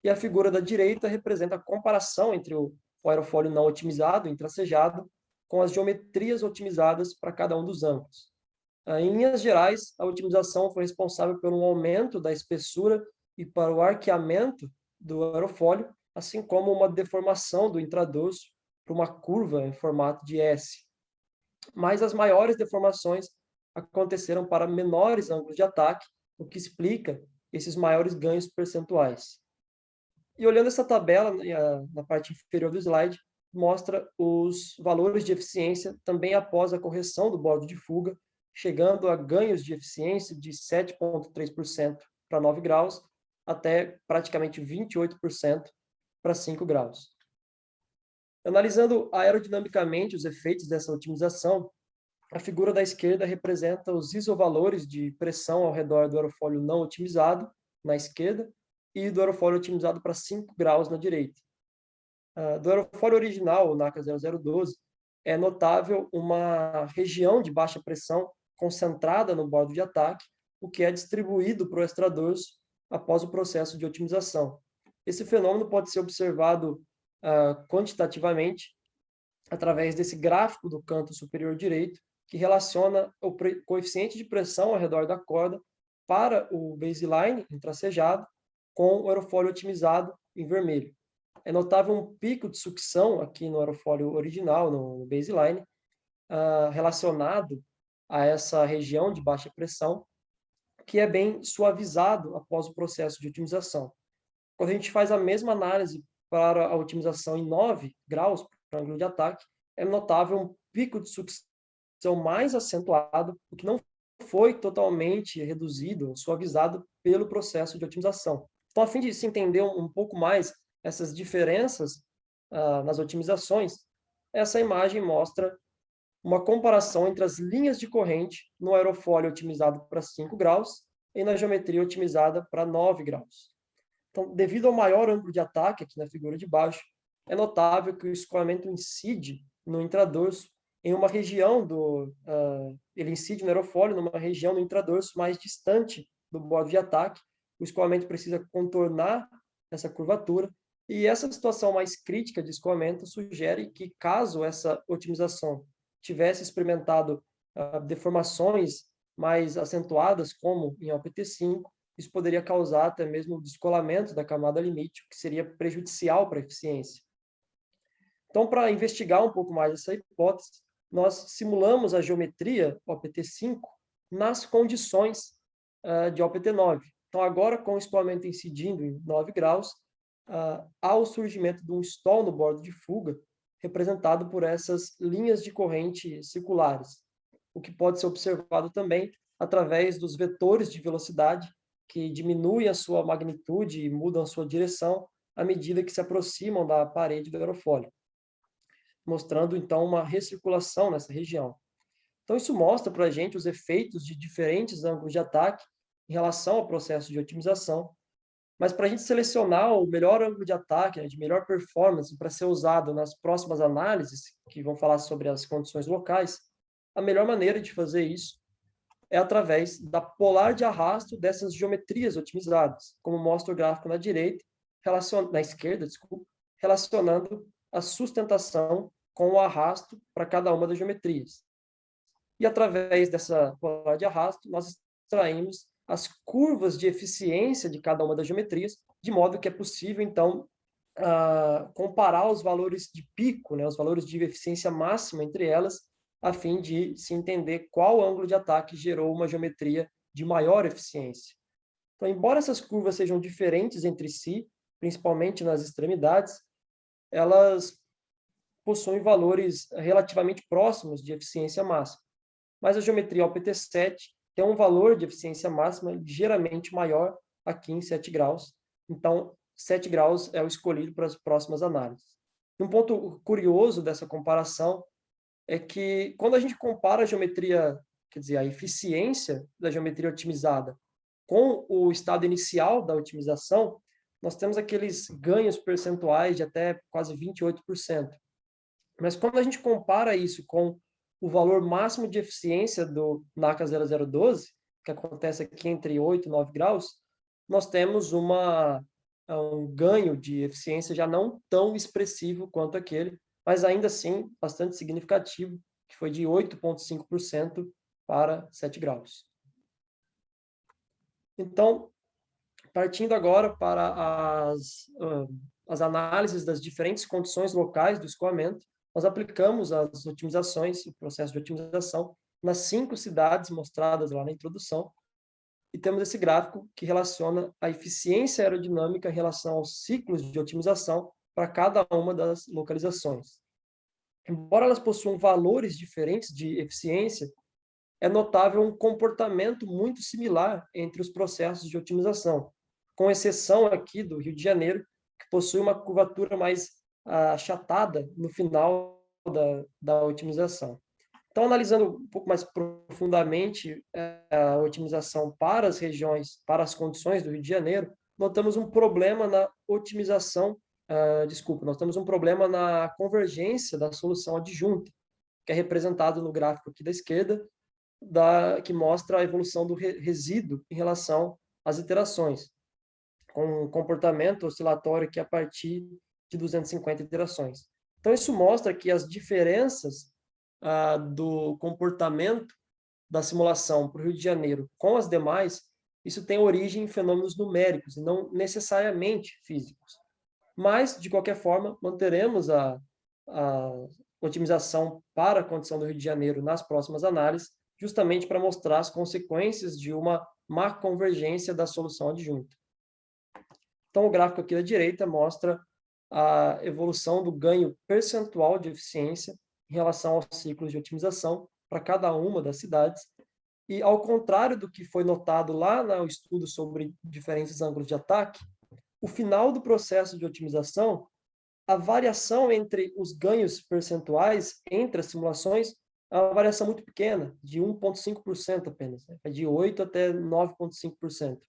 E a figura da direita representa a comparação entre o aerofólio não otimizado, intracejado, com as geometrias otimizadas para cada um dos ângulos. Em linhas gerais, a otimização foi responsável por um aumento da espessura e para o arqueamento do aerofólio, assim como uma deformação do intradorso para uma curva em formato de S. Mas as maiores deformações aconteceram para menores ângulos de ataque, o que explica esses maiores ganhos percentuais. E olhando essa tabela, na parte inferior do slide, mostra os valores de eficiência também após a correção do bordo de fuga, chegando a ganhos de eficiência de 7,3% para 9 graus, até praticamente 28% para 5 graus. Analisando aerodinamicamente os efeitos dessa otimização, a figura da esquerda representa os isovalores de pressão ao redor do aerofólio não otimizado, na esquerda, e do aerofólio otimizado para 5 graus na direita. Do aerofólio original, o NACA 0012, é notável uma região de baixa pressão concentrada no bordo de ataque, o que é distribuído para o extradorso após o processo de otimização. Esse fenômeno pode ser observado quantitativamente através desse gráfico do canto superior direito, que relaciona o coeficiente de pressão ao redor da corda para o baseline intracejado com o aerofólio otimizado em vermelho. É notável um pico de sucção aqui no aerofólio original, no baseline, relacionado a essa região de baixa pressão, que é bem suavizado após o processo de otimização. Quando a gente faz a mesma análise para a otimização em 9 graus para o ângulo de ataque, é notável um pico de sucção mais acentuado, o que não foi totalmente reduzido, suavizado pelo processo de otimização. Então, a fim de se entender um pouco mais essas diferenças nas otimizações, essa imagem mostra uma comparação entre as linhas de corrente no aerofólio otimizado para 5 graus e na geometria otimizada para 9 graus. Então, devido ao maior ângulo de ataque, aqui na figura de baixo, é notável que o escoamento incide no intradorso em uma região ele incide no aerofólio numa região do intradorso mais distante do bordo de ataque. O escoamento precisa contornar essa curvatura, e essa situação mais crítica de escoamento sugere que, caso essa otimização tivesse experimentado deformações mais acentuadas, como em OPT5, isso poderia causar até mesmo o descolamento da camada limite, o que seria prejudicial para a eficiência. Então, para investigar um pouco mais essa hipótese, nós simulamos a geometria OPT5 nas condições de OPT9. Então, agora, com o escoamento incidindo em 9 graus, há o surgimento de um stall no bordo de fuga, representado por essas linhas de corrente circulares, o que pode ser observado também através dos vetores de velocidade, que diminuem a sua magnitude e mudam a sua direção à medida que se aproximam da parede do aerofólio, mostrando, então, uma recirculação nessa região. Então, isso mostra para a gente os efeitos de diferentes ângulos de ataque em relação ao processo de otimização, mas para a gente selecionar o melhor ângulo de ataque, né, de melhor performance, para ser usado nas próximas análises, que vão falar sobre as condições locais, a melhor maneira de fazer isso é através da polar de arrasto dessas geometrias otimizadas, como mostra o gráfico na esquerda, relacionando a sustentação com o arrasto para cada uma das geometrias. E através dessa polar de arrasto, nós extraímos as curvas de eficiência de cada uma das geometrias, de modo que é possível, então, comparar os valores de pico, né, os valores de eficiência máxima entre elas, a fim de se entender qual ângulo de ataque gerou uma geometria de maior eficiência. Então, embora essas curvas sejam diferentes entre si, principalmente nas extremidades, elas possuem valores relativamente próximos de eficiência máxima. Mas a geometria OPT7 tem um valor de eficiência máxima ligeiramente maior aqui em 7 graus. Então, 7 graus é o escolhido para as próximas análises. Um ponto curioso dessa comparação é que, quando a gente compara a geometria, quer dizer, a eficiência da geometria otimizada com o estado inicial da otimização, nós temos aqueles ganhos percentuais de até quase 28%. Mas quando a gente compara isso com o valor máximo de eficiência do NACA 0012, que acontece aqui entre 8 e 9 graus, nós temos um ganho de eficiência já não tão expressivo quanto aquele, mas ainda assim bastante significativo, que foi de 8,5% para 7 graus. Então, partindo agora para as análises das diferentes condições locais do escoamento, nós aplicamos as otimizações, o processo de otimização, nas 5 cidades mostradas lá na introdução, e temos esse gráfico que relaciona a eficiência aerodinâmica em relação aos ciclos de otimização para cada uma das localizações. Embora elas possuam valores diferentes de eficiência, é notável um comportamento muito similar entre os processos de otimização, com exceção aqui do Rio de Janeiro, que possui uma curvatura mais achatada no final da otimização. Então, analisando um pouco mais profundamente a otimização para as regiões, para as condições do Rio de Janeiro, notamos um problema na otimização, nós temos um problema na convergência da solução adjunta, que é representado no gráfico aqui da esquerda, que mostra a evolução do resíduo em relação às iterações, com um comportamento oscilatório que a partir de 250 iterações. Então, isso mostra que as diferenças do comportamento da simulação para o Rio de Janeiro com as demais, isso tem origem em fenômenos numéricos, e não necessariamente físicos. Mas, de qualquer forma, manteremos a otimização para a condição do Rio de Janeiro nas próximas análises, justamente para mostrar as consequências de uma má convergência da solução adjunta. Então, o gráfico aqui da direita mostra a evolução do ganho percentual de eficiência em relação aos ciclos de otimização para cada uma das cidades. E, ao contrário do que foi notado lá no estudo sobre diferentes ângulos de ataque, o final do processo de otimização, a variação entre os ganhos percentuais entre as simulações é uma variação muito pequena, de 1,5% apenas, né? É de 8% até 9,5%.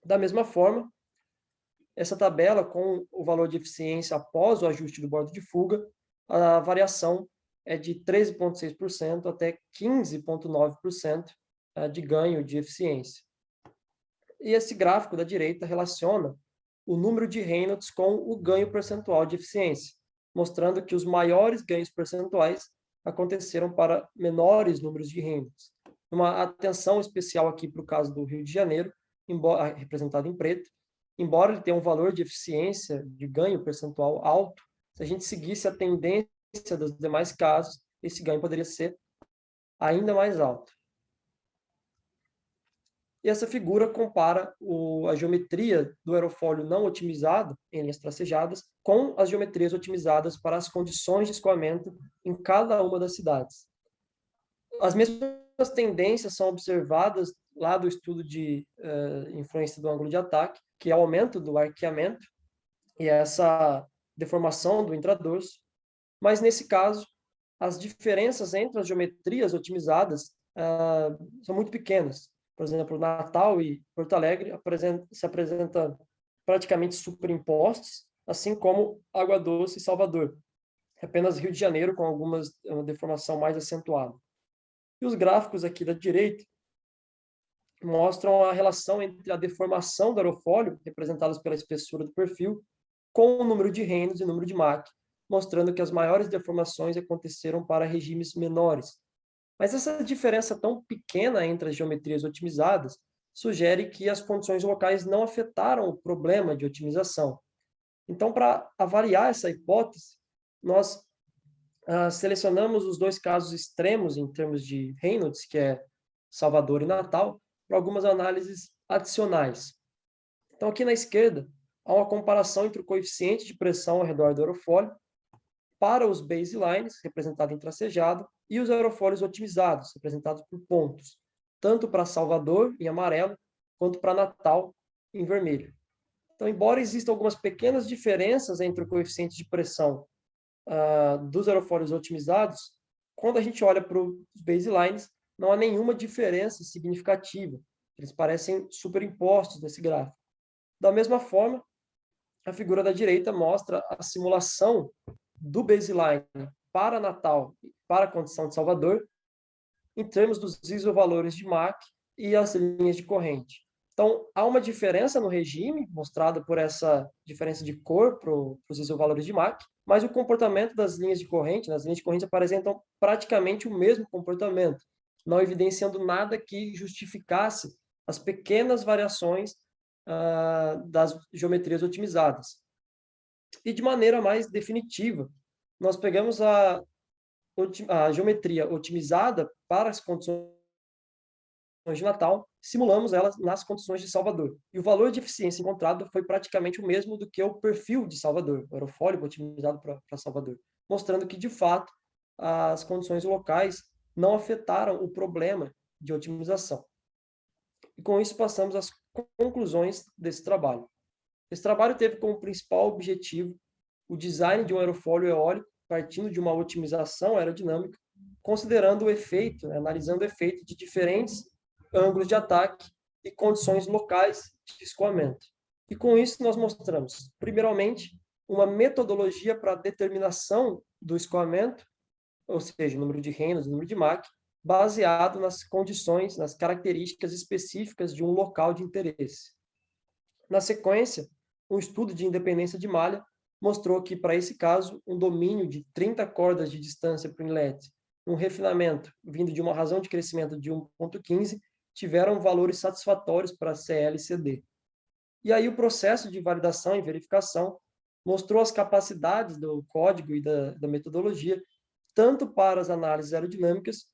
Da mesma forma, essa tabela, com o valor de eficiência após o ajuste do bordo de fuga, a variação é de 13,6% até 15,9% de ganho de eficiência. E esse gráfico da direita relaciona o número de Reynolds com o ganho percentual de eficiência, mostrando que os maiores ganhos percentuais aconteceram para menores números de Reynolds. Uma atenção especial aqui para o caso do Rio de Janeiro, representado em preto, embora ele tenha um valor de eficiência, de ganho percentual alto, se a gente seguisse a tendência dos demais casos, esse ganho poderia ser ainda mais alto. E essa figura compara a geometria do aerofólio não otimizado, em linhas tracejadas, com as geometrias otimizadas para as condições de escoamento em cada uma das cidades. As mesmas tendências são observadas lá do estudo de influência do ângulo de ataque, que é o aumento do arqueamento e essa deformação do intradorso, mas nesse caso, as diferenças entre as geometrias otimizadas são muito pequenas. Por exemplo, Natal e Porto Alegre se apresentam praticamente superimpostos, assim como Água Doce e Salvador. Apenas Rio de Janeiro com uma deformação mais acentuada. E os gráficos aqui da direita mostram a relação entre a deformação do aerofólio, representadas pela espessura do perfil, com o número de Reynolds e o número de Mach, mostrando que as maiores deformações aconteceram para regimes menores. Mas essa diferença tão pequena entre as geometrias otimizadas sugere que as condições locais não afetaram o problema de otimização. Então, para avaliar essa hipótese, nós selecionamos os dois casos extremos em termos de Reynolds, que é Salvador e Natal, para algumas análises adicionais. Então, aqui na esquerda, há uma comparação entre o coeficiente de pressão ao redor do aerofólio para os baselines, representado em tracejado, e os aerofólios otimizados, representados por pontos, tanto para Salvador, em amarelo, quanto para Natal, em vermelho. Então, embora existam algumas pequenas diferenças entre o coeficiente de pressão dos aerofólios otimizados, quando a gente olha para os baselines, não há nenhuma diferença significativa. Eles parecem superimpostos nesse gráfico. Da mesma forma, a figura da direita mostra a simulação do baseline para Natal e para a condição de Salvador, em termos dos isovalores de Mach e as linhas de corrente. Então, há uma diferença no regime, mostrada por essa diferença de cor para os isovalores de Mach, mas o comportamento das linhas de corrente, nas linhas de corrente apresentam praticamente o mesmo comportamento, não evidenciando nada que justificasse as pequenas variações das geometrias otimizadas. E de maneira mais definitiva, nós pegamos a geometria otimizada para as condições de Natal, simulamos elas nas condições de Salvador. E o valor de eficiência encontrado foi praticamente o mesmo do que o perfil de Salvador, o aerofólio otimizado para Salvador, mostrando que, de fato, as condições locais não afetaram o problema de otimização. E com isso passamos às conclusões desse trabalho. Esse trabalho teve como principal objetivo o design de um aerofólio eólico partindo de uma otimização aerodinâmica, considerando o efeito, analisando o efeito de diferentes ângulos de ataque e condições locais de escoamento. E com isso nós mostramos, primeiramente, uma metodologia para a determinação do escoamento, ou seja, o número de Reynolds, o número de Mach, baseado nas condições, nas características específicas de um local de interesse. Na sequência, um estudo de independência de malha, mostrou que, para esse caso, um domínio de 30 cordas de distância para o inlet, um refinamento vindo de uma razão de crescimento de 1,15, tiveram valores satisfatórios para CL e CD. E aí o processo de validação e verificação mostrou as capacidades do código e da metodologia, tanto para as análises aerodinâmicas,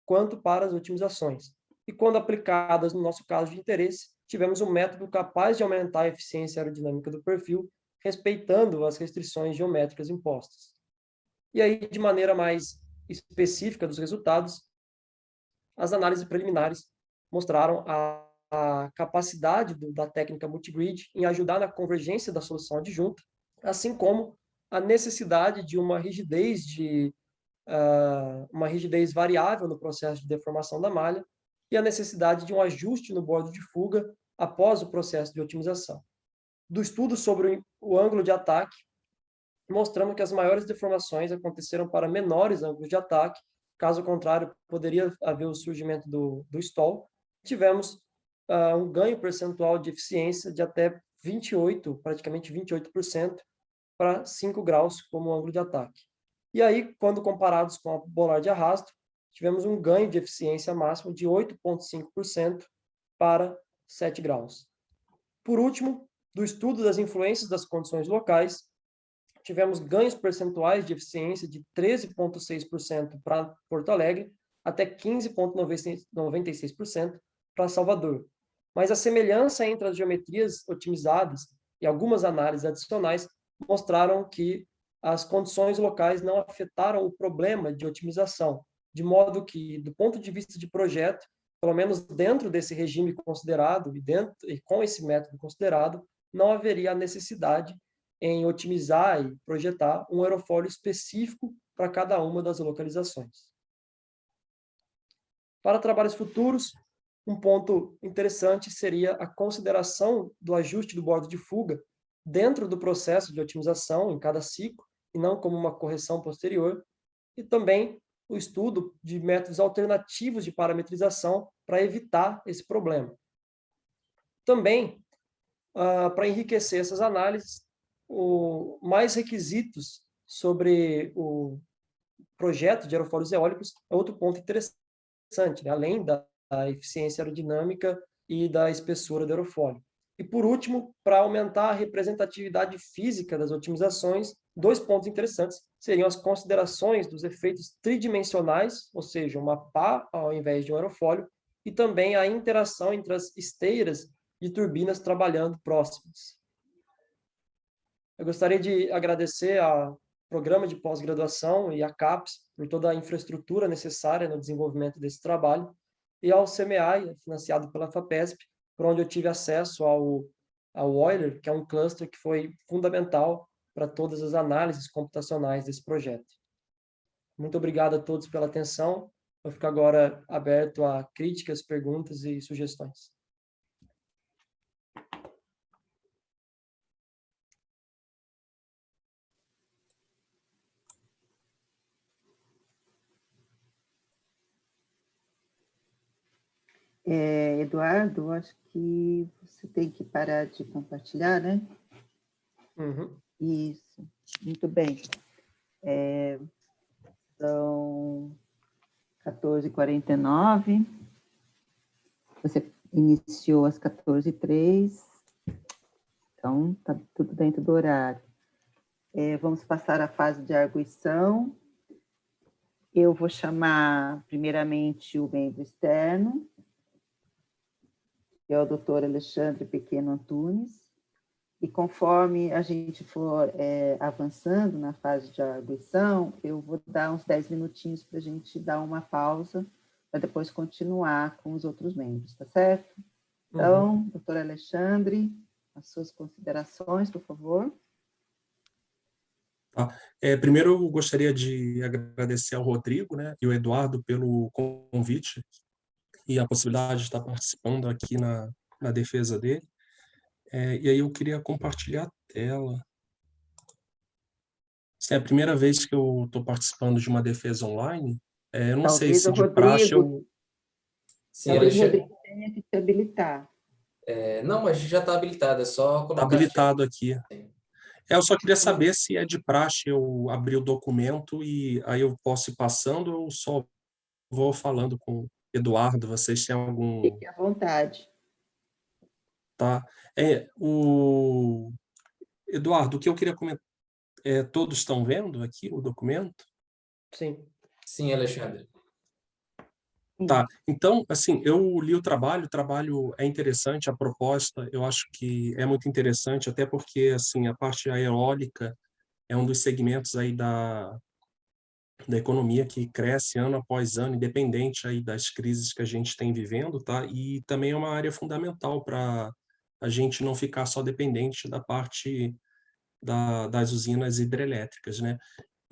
quanto para as otimizações. E quando aplicadas no nosso caso de interesse, tivemos um método capaz de aumentar a eficiência aerodinâmica do perfil, respeitando as restrições geométricas impostas. E aí, de maneira mais específica dos resultados, as análises preliminares mostraram a capacidade da técnica multigrid em ajudar na convergência da solução adjunta, assim como a necessidade de uma rigidez variável no processo de deformação da malha e a necessidade de um ajuste no bordo de fuga após o processo de otimização. Do estudo sobre o ângulo de ataque, mostrando que as maiores deformações aconteceram para menores ângulos de ataque, caso contrário, poderia haver o surgimento do stall. Tivemos um ganho percentual de eficiência de até 28%, praticamente 28%, para 5 graus como ângulo de ataque. E aí, quando comparados com a bolar de arrasto, tivemos um ganho de eficiência máximo de 8,5% para 7 graus. Por último, do estudo das influências das condições locais, tivemos ganhos percentuais de eficiência de 13,6% para Porto Alegre até 15,96% para Salvador. Mas a semelhança entre as geometrias otimizadas e algumas análises adicionais mostraram que as condições locais não afetaram o problema de otimização, de modo que, do ponto de vista de projeto, pelo menos dentro desse regime considerado e com esse método considerado, não haveria a necessidade em otimizar e projetar um aerofólio específico para cada uma das localizações. Para trabalhos futuros, um ponto interessante seria a consideração do ajuste do bordo de fuga dentro do processo de otimização em cada ciclo, e não como uma correção posterior, e também o estudo de métodos alternativos de parametrização para evitar esse problema. Também, para enriquecer essas análises, mais requisitos sobre o projeto de aerofólios eólicos é outro ponto interessante, né? Além da eficiência aerodinâmica e da espessura do aerofólio. E, por último, para aumentar a representatividade física das otimizações, 2 pontos interessantes seriam as considerações dos efeitos tridimensionais, ou seja, uma pá ao invés de um aerofólio, e também a interação entre as esteiras de turbinas trabalhando próximas. Eu gostaria de agradecer ao Programa de Pós-Graduação e à CAPES por toda a infraestrutura necessária no desenvolvimento desse trabalho, e ao CMEAI, financiado pela FAPESP, por onde eu tive acesso ao Euler, que é um cluster que foi fundamental para todas as análises computacionais desse projeto. Muito obrigado a todos pela atenção. Eu fico agora aberto a críticas, perguntas e sugestões. Eduardo, acho que você tem que parar de compartilhar, né? Uhum. Isso, muito bem. São 14h49, você iniciou às 14h03, então está tudo dentro do horário. Vamos passar à fase de arguição. Eu vou chamar, primeiramente, o membro externo, que é o doutor Alexandre Pequeno Antunes, e conforme a gente for avançando na fase de arguição, eu vou dar uns 10 minutinhos para a gente dar uma pausa, para depois continuar com os outros membros, tá certo? Então, doutor Alexandre, as suas considerações, por favor. Primeiro, eu gostaria de agradecer ao Rodrigo, né, e ao Eduardo pelo convite e a possibilidade de estar participando aqui na defesa dele. E aí eu queria compartilhar a tela. É a primeira vez que eu estou participando de uma defesa online. Eu não sei se de praxe eu... Sim, Alexandre. O Rodrigo tenha que se habilitar. Não, mas já está habilitado, é só colocar... Está habilitado aqui. Eu só queria saber se é de praxe eu abrir o documento e aí eu posso ir passando ou só vou falando com o Eduardo, vocês têm algum... Fique à vontade. Tá? Eduardo, o que eu queria comentar, todos estão vendo aqui o documento? Sim. Sim, Alexandre. Tá, então, assim, eu li o trabalho é interessante, a proposta, eu acho que é muito interessante, até porque, assim, a parte eólica é um dos segmentos aí da economia que cresce ano após ano, independente aí das crises que a gente tem vivendo, tá? E também é uma área fundamental para a gente não ficar só dependente da parte das usinas hidrelétricas, né?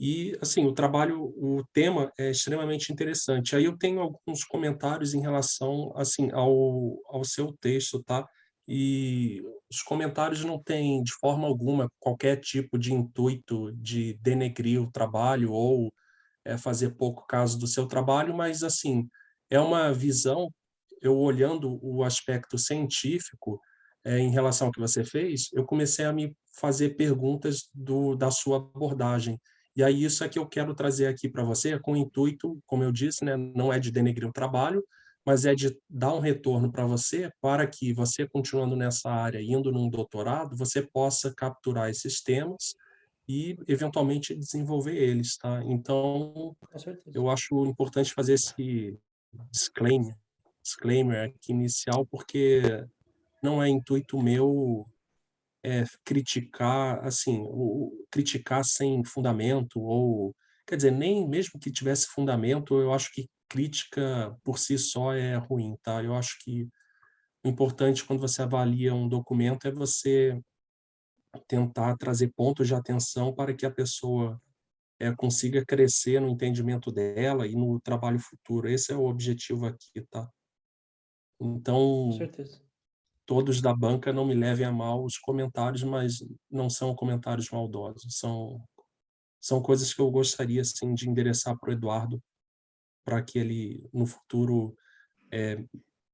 E, assim, o tema é extremamente interessante. Aí eu tenho alguns comentários em relação, assim, ao seu texto, tá? E os comentários não têm, de forma alguma, qualquer tipo de intuito de denegrir o trabalho ou fazer pouco caso do seu trabalho, mas, assim, é uma visão, eu olhando o aspecto científico, em relação ao que você fez, eu comecei a me fazer perguntas da sua abordagem. E aí isso é que eu quero trazer aqui para você, com o intuito, como eu disse, né, não é de denegrir o trabalho, mas é de dar um retorno para você, para que você, continuando nessa área, indo num doutorado, você possa capturar esses temas e, eventualmente, desenvolver eles, tá? Então, Com certeza. eu acho importante fazer esse disclaimer aqui inicial, porque não é intuito meu criticar, assim, criticar sem fundamento, ou, quer dizer, nem mesmo que tivesse fundamento, eu acho que crítica por si só é ruim, tá? Eu acho que o importante quando você avalia um documento é você tentar trazer pontos de atenção para que a pessoa consiga crescer no entendimento dela e no trabalho futuro. Esse é o objetivo aqui, tá? Com Então, certeza. todos da banca não me levem a mal os comentários, mas não são comentários maldosos, são coisas que eu gostaria, assim, de endereçar para o Eduardo, para que ele, no futuro,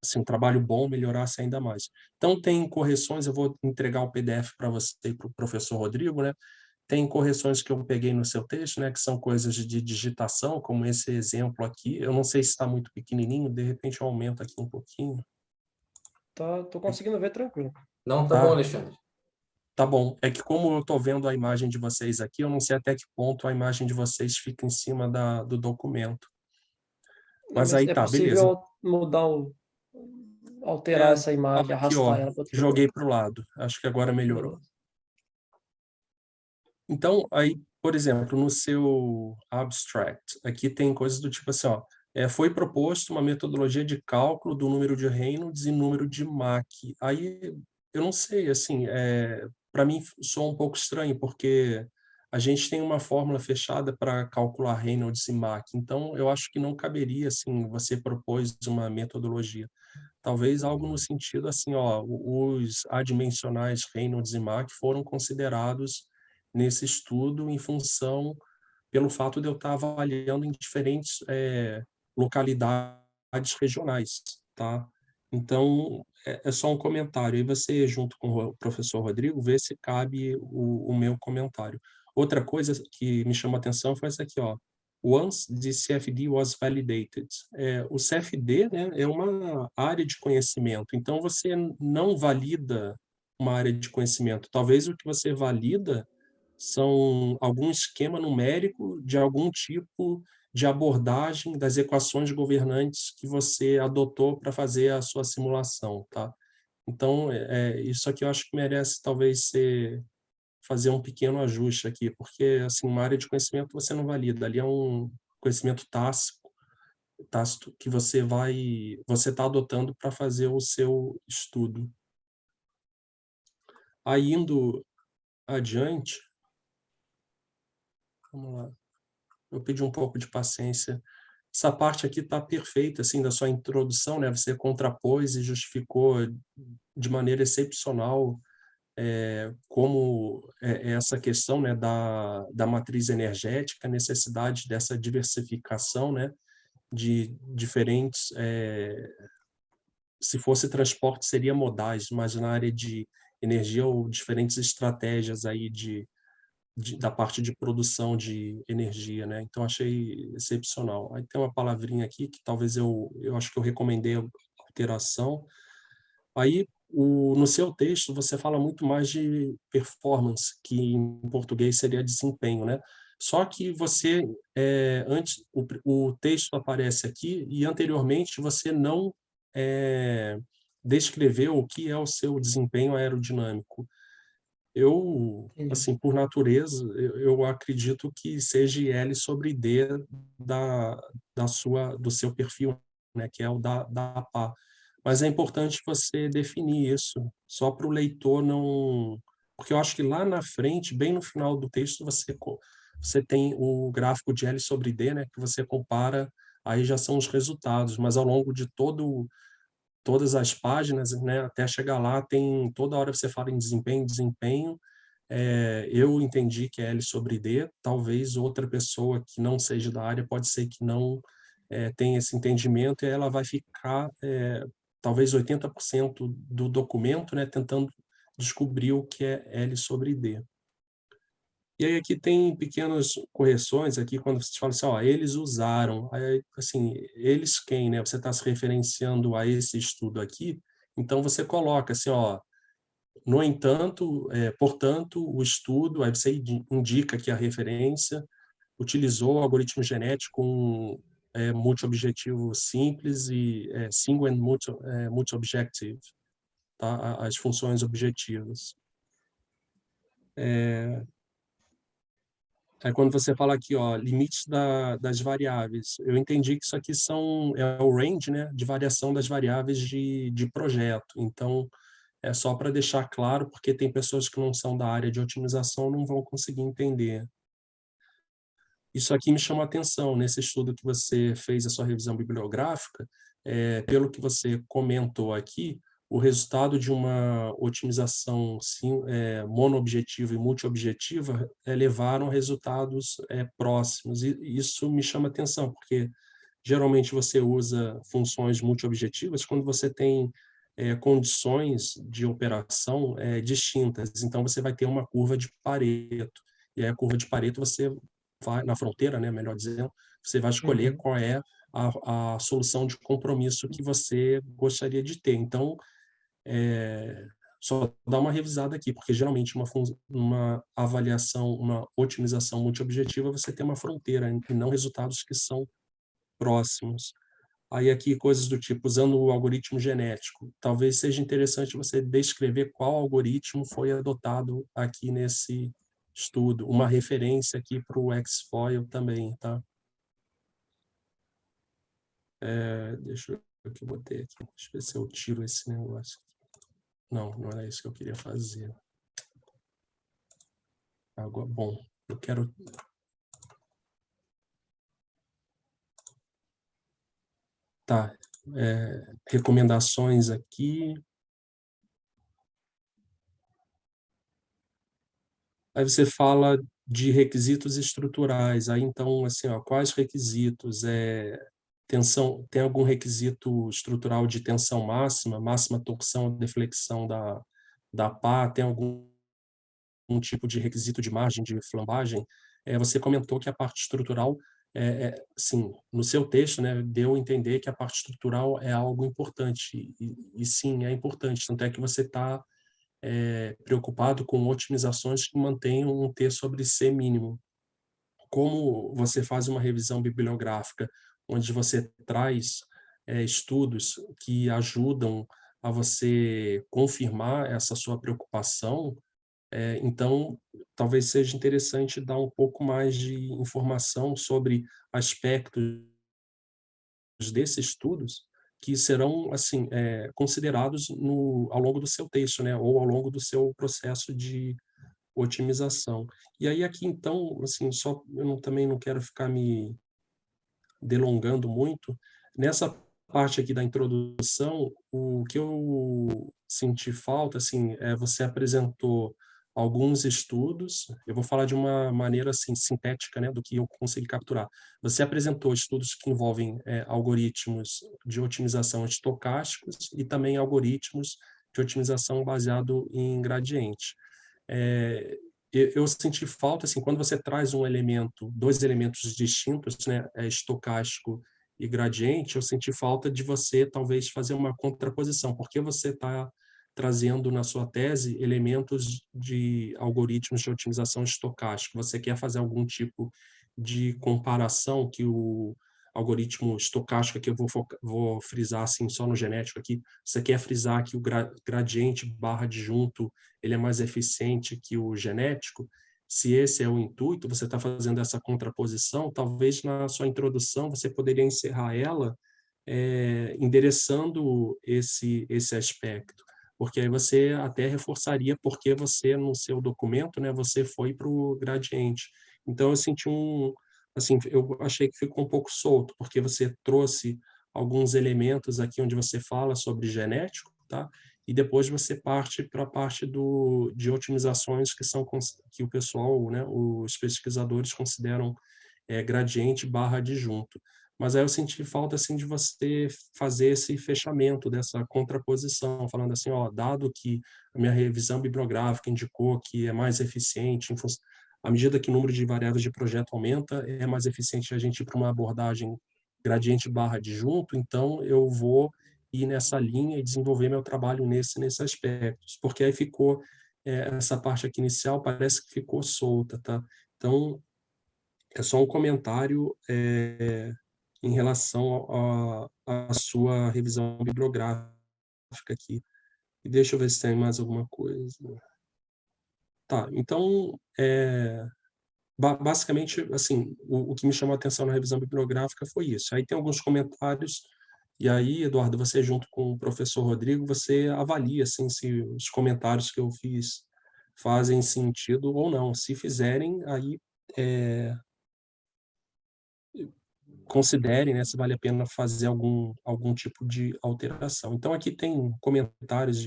assim, um trabalho bom melhorasse ainda mais. Então, tem correções, eu vou entregar o PDF para você e para o professor Rodrigo, né? Tem correções que eu peguei no seu texto, né, que são coisas de digitação, como esse exemplo aqui. Eu não sei se está muito pequenininho, de repente eu aumento aqui um pouquinho. Tô conseguindo ver tranquilo. Não, tá bom, Tá, Alexandre. tá bom. É que como eu estou vendo a imagem de vocês aqui, eu não sei até que ponto a imagem de vocês fica em cima do documento. Mas aí É tá, beleza. possível alterar essa imagem, Aqui, arrastar ó, ela para outro lugar. joguei para o lado. Acho que agora melhorou. Beleza. Então, aí, por exemplo, no seu abstract, aqui tem coisas do tipo assim, ó, foi proposto uma metodologia de cálculo do número de Reynolds e número de Mach. Aí, eu não sei, assim, para mim soa um pouco estranho, porque a gente tem uma fórmula fechada para calcular Reynolds e Mach, então eu acho que não caberia, assim, você propôs uma metodologia. Talvez algo no sentido assim, ó, os adimensionais Reynolds e Mach foram considerados nesse estudo em função pelo fato de eu estar avaliando em diferentes localidades regionais, tá? Então, é só um comentário. E você, junto com o professor Rodrigo, vê se cabe o meu comentário. Outra coisa que me chamou a atenção foi essa aqui, ó. Once the CFD was validated. O CFD, né, é uma área de conhecimento, então você não valida uma área de conhecimento. Talvez o que você valida são algum esquema numérico de algum tipo de abordagem das equações governantes que você adotou para fazer a sua simulação, tá? Então, isso aqui eu acho que merece talvez fazer um pequeno ajuste aqui, porque assim, uma área de conhecimento você não valida, ali é um conhecimento tácito que você está adotando para fazer o seu estudo. Aí, indo adiante, vamos lá. Eu pedi um pouco de paciência. Essa parte aqui está perfeita, assim, da sua introdução, né? Você contrapôs e justificou de maneira excepcional como essa questão, né, da matriz energética, a necessidade dessa diversificação, né, de diferentes, se fosse transporte seria modais, mas na área de energia ou diferentes estratégias aí da parte de produção de energia, né? Então, achei excepcional. Aí tem uma palavrinha aqui que talvez eu acho que eu recomendei a alteração. Aí, no seu texto, você fala muito mais de performance, que em português seria desempenho, né? Só que você, antes, o texto aparece aqui e anteriormente você não descreveu o que é o seu desempenho aerodinâmico. Eu, Entendi. assim, por natureza, eu acredito que seja L sobre D do seu perfil, né, que é o da APA. Mas é importante você definir isso, só para o leitor não... Porque eu acho que lá na frente, bem no final do texto, você tem o gráfico de L sobre D, né, que você compara, aí já são os resultados, mas ao longo de todas as páginas, né, até chegar lá, tem toda hora você fala em desempenho. Eu entendi que é L sobre D, talvez outra pessoa que não seja da área pode ser que não tenha esse entendimento e ela vai ficar talvez 80% do documento, né, tentando descobrir o que é L sobre D. E aí aqui tem pequenas correções aqui quando você fala assim, ó, eles usaram, aí, assim, eles quem, né? Você está se referenciando a esse estudo aqui, então você coloca assim, ó, no entanto, portanto, o estudo, aí você indica que a referência utilizou o algoritmo genético com multi-objetivo simples e single and multi-objective, tá? As funções objetivas. Aí quando você fala aqui, ó, limites das variáveis, eu entendi que isso aqui é o range, né, de variação das variáveis de projeto. Então, é só para deixar claro, porque tem pessoas que não são da área de otimização não vão conseguir entender. Isso aqui me chamou a atenção, nesse estudo que você fez a sua revisão bibliográfica, pelo que você comentou aqui, o resultado de uma otimização monoobjetiva e multiobjetiva levaram a resultados próximos. E isso me chama atenção, porque geralmente você usa funções multiobjetivas quando você tem condições de operação distintas. Então, você vai ter uma curva de Pareto. E aí, a curva de Pareto, você vai, na fronteira, né, melhor dizendo, você vai escolher qual é a solução de compromisso que você gostaria de ter. Então, só dá uma revisada aqui, porque geralmente uma avaliação, uma otimização multiobjetiva, você tem uma fronteira e não resultados que são próximos. Aí aqui coisas do tipo, usando o algoritmo genético, talvez seja interessante você descrever qual algoritmo foi adotado aqui nesse estudo, uma referência aqui para o Xfoil também, tá? Deixa eu ver o que eu botei aqui, deixa eu ver se eu tiro esse negócio. Não, não era isso que eu queria fazer. Agora, bom, eu quero... Tá, recomendações aqui. Aí você fala de requisitos estruturais. Aí, então, assim, ó, quais requisitos? Tensão, tem algum requisito estrutural de tensão máxima, máxima torção, deflexão da pá? Tem algum tipo de requisito de margem de flambagem? Você comentou que a parte estrutural, sim, no seu texto, né, deu a entender que a parte estrutural é algo importante. E sim, é importante. Tanto é que você está preocupado com otimizações que mantenham um T sobre C mínimo. Como você faz uma revisão bibliográfica onde você traz estudos que ajudam a você confirmar essa sua preocupação, então talvez seja interessante dar um pouco mais de informação sobre aspectos desses estudos que serão assim considerados ao longo do seu texto, né, ou ao longo do seu processo de otimização. E aí aqui então, assim, só também não quero ficar me delongando muito, nessa parte aqui da introdução, o que eu senti falta, assim, você apresentou alguns estudos, eu vou falar de uma maneira, assim, sintética, né, do que eu consegui capturar. Você apresentou estudos que envolvem algoritmos de otimização estocásticos e também algoritmos de otimização baseado em gradiente. Eu senti falta, assim, quando você traz dois elementos distintos, né, estocástico e gradiente, eu senti falta de você talvez fazer uma contraposição, porque você está trazendo na sua tese elementos de algoritmos de otimização estocástica. Você quer fazer algum tipo de comparação que o algoritmo estocástico, que eu vou frisar assim só no genético aqui, você quer frisar que o gradiente barra adjunto ele é mais eficiente que o genético. Se esse é o intuito, você está fazendo essa contraposição, talvez na sua introdução você poderia encerrar ela endereçando esse aspecto, porque aí você até reforçaria porque você, no seu documento, né, você foi para o gradiente. Então, eu senti assim, eu achei que ficou um pouco solto, porque você trouxe alguns elementos aqui onde você fala sobre genético, tá? E depois você parte para a parte de otimizações que o pessoal, né, os pesquisadores consideram gradiente barra adjunto. Mas aí eu senti falta assim de você fazer esse fechamento dessa contraposição, falando assim, ó, dado que a minha revisão bibliográfica indicou que é mais eficiente, à medida que o número de variáveis de projeto aumenta, é mais eficiente a gente ir para uma abordagem gradiente barra adjunto, então eu vou ir nessa linha e desenvolver meu trabalho nesses aspectos, porque aí ficou essa parte aqui inicial parece que ficou solta, tá? Então é só um comentário em relação à sua revisão bibliográfica aqui. E deixa eu ver se tem mais alguma coisa. Tá, então, basicamente, assim, o que me chamou a atenção na revisão bibliográfica foi isso. Aí tem alguns comentários, e aí, Eduardo, você junto com o professor Rodrigo, você avalia, assim, se os comentários que eu fiz fazem sentido ou não. Se fizerem, aí considerem, né, se vale a pena fazer algum tipo de alteração. Então, aqui tem comentários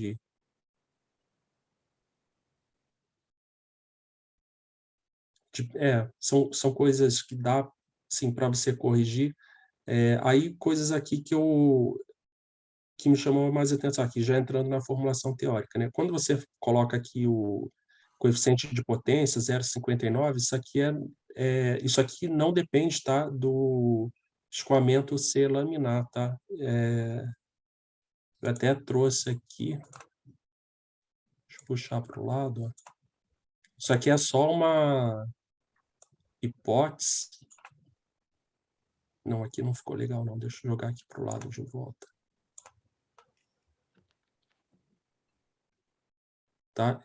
são coisas que dá, sim, para você corrigir. Aí, coisas aqui que me chamam mais atenção, aqui já entrando na formulação teórica, né? Quando você coloca aqui o coeficiente de potência, 0,59, isso aqui não depende, tá, do escoamento ser laminar, tá? Eu até trouxe aqui, deixa eu puxar para o lado, ó. Isso aqui é só uma hipótese. Não, aqui não ficou legal, não. Deixa eu jogar aqui para o lado de volta. Tá?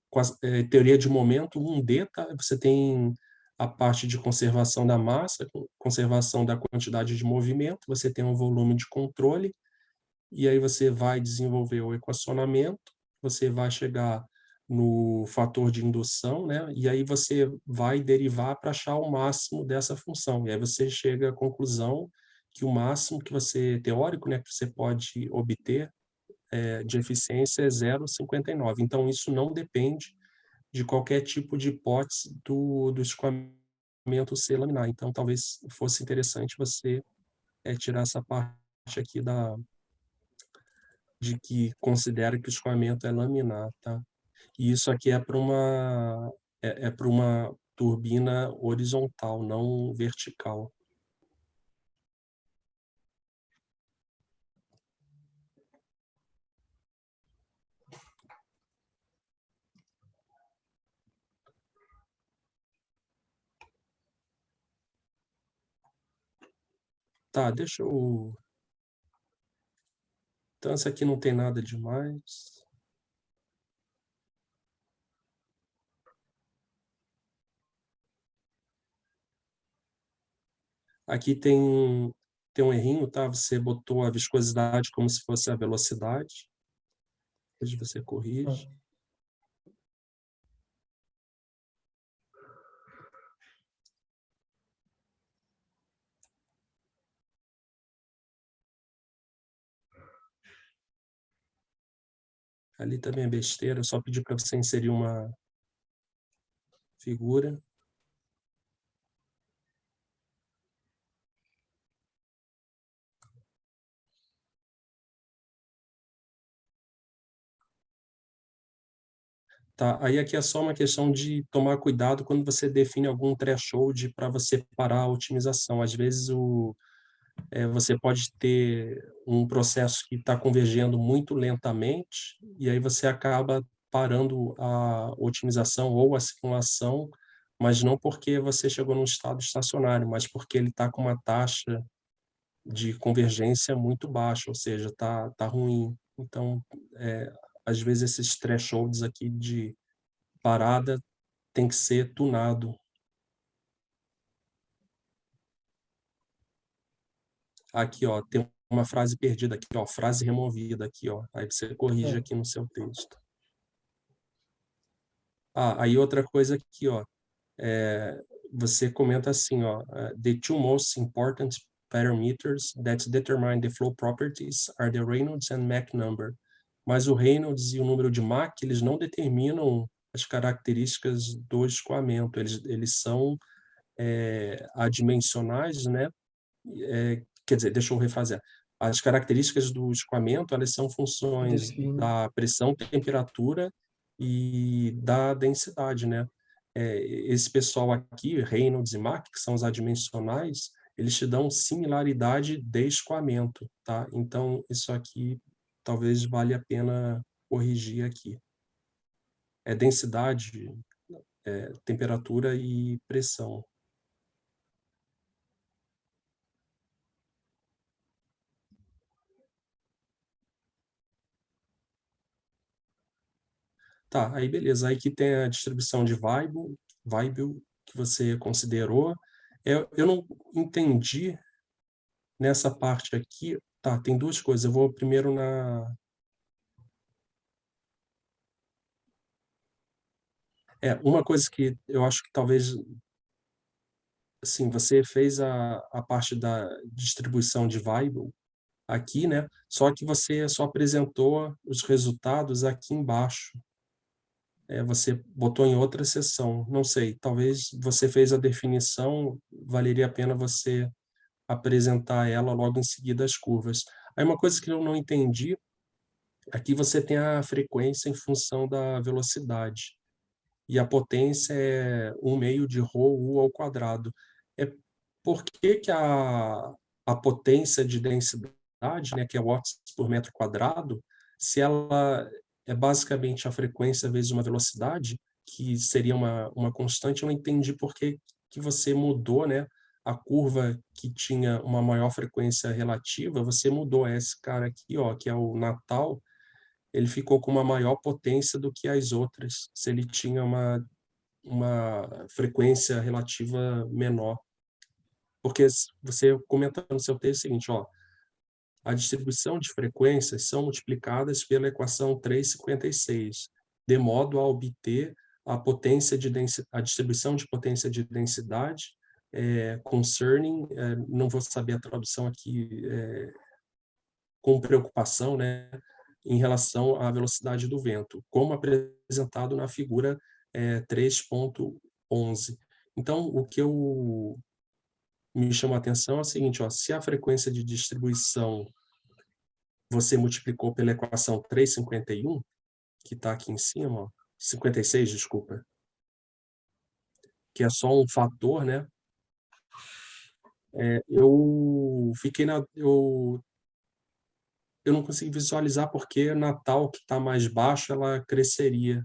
Com a teoria de momento 1D, tá? Você tem a parte de conservação da massa, conservação da quantidade de movimento, você tem um volume de controle, e aí você vai desenvolver o equacionamento, você vai chegar no fator de indução, né? E aí você vai derivar para achar o máximo dessa função. E aí você chega à conclusão que o máximo que você, teórico, né, que você pode obter de eficiência é 0,59. Então, isso não depende de qualquer tipo de hipótese do escoamento ser laminar. Então, talvez fosse interessante você tirar essa parte aqui de que considera que o escoamento é laminar, tá? E isso aqui para uma turbina horizontal, não vertical. Tá, deixa eu... Então, essa aqui não tem nada demais. Aqui tem um errinho, tá? Você botou a viscosidade como se fosse a velocidade. Depois você corrige. Ali também é besteira, eu só pedi para você inserir uma figura. Tá, aí aqui é só uma questão de tomar cuidado quando você define algum threshold para você parar a otimização. Às vezes você pode ter um processo que está convergendo muito lentamente e aí você acaba parando a otimização ou a simulação, mas não porque você chegou num estado estacionário, mas porque ele está com uma taxa de convergência muito baixa, ou seja, tá ruim. Então, às vezes esses thresholds aqui de parada tem que ser tunado. Aqui, ó, tem uma frase perdida aqui, ó, frase removida aqui, ó. Aí você corrige aqui no seu texto. Aí outra coisa aqui, ó, você comenta assim, ó, the two most important parameters that determine the flow properties are the Reynolds and Mach number. Mas o Reynolds e o número de Mach, eles não determinam as características do escoamento, eles são adimensionais, né? Quer dizer, deixa eu refazer. As características do escoamento, elas são funções Define. da pressão, temperatura e da densidade, né? Esse pessoal aqui, Reynolds e Mach, que são os adimensionais, eles te dão similaridade de escoamento, tá? Então, isso aqui talvez valha a pena corrigir aqui. É densidade, temperatura e pressão. Tá, aí beleza. Aí que tem a distribuição de Weibull que você considerou. Eu não entendi nessa parte aqui. Tá, tem duas coisas. Eu vou primeiro na... uma coisa que eu acho que talvez, assim, você fez a parte da distribuição de Weibull aqui, né? Só que você só apresentou os resultados aqui embaixo. Você botou em outra seção. Não sei, talvez você fez a definição, valeria a pena você apresentar ela logo em seguida as curvas. Aí uma coisa que eu não entendi, aqui você tem a frequência em função da velocidade, e a potência é 1 meio de ρ u ao quadrado. Por que que a potência de densidade, né, que é watts por metro quadrado, se ela é basicamente a frequência vezes uma velocidade, que seria uma constante, eu não entendi por que que você mudou, né, a curva que tinha uma maior frequência relativa, você mudou esse cara aqui, ó, que é o Natal, ele ficou com uma maior potência do que as outras, se ele tinha uma frequência relativa menor. Porque você comenta no seu texto o seguinte, ó, a distribuição de frequências são multiplicadas pela equação 356, de modo a obter a potência de a distribuição de potência de densidade concerning, não vou saber a tradução aqui com preocupação, né, em relação à velocidade do vento, como apresentado na figura 3.11. Então, o que me chama a atenção é o seguinte, ó, se a frequência de distribuição você multiplicou pela equação 351, que está aqui em cima, ó, 56, desculpa, que é só um fator, né? Eu fiquei eu não consegui visualizar porque Natal, que está mais baixo, ela cresceria.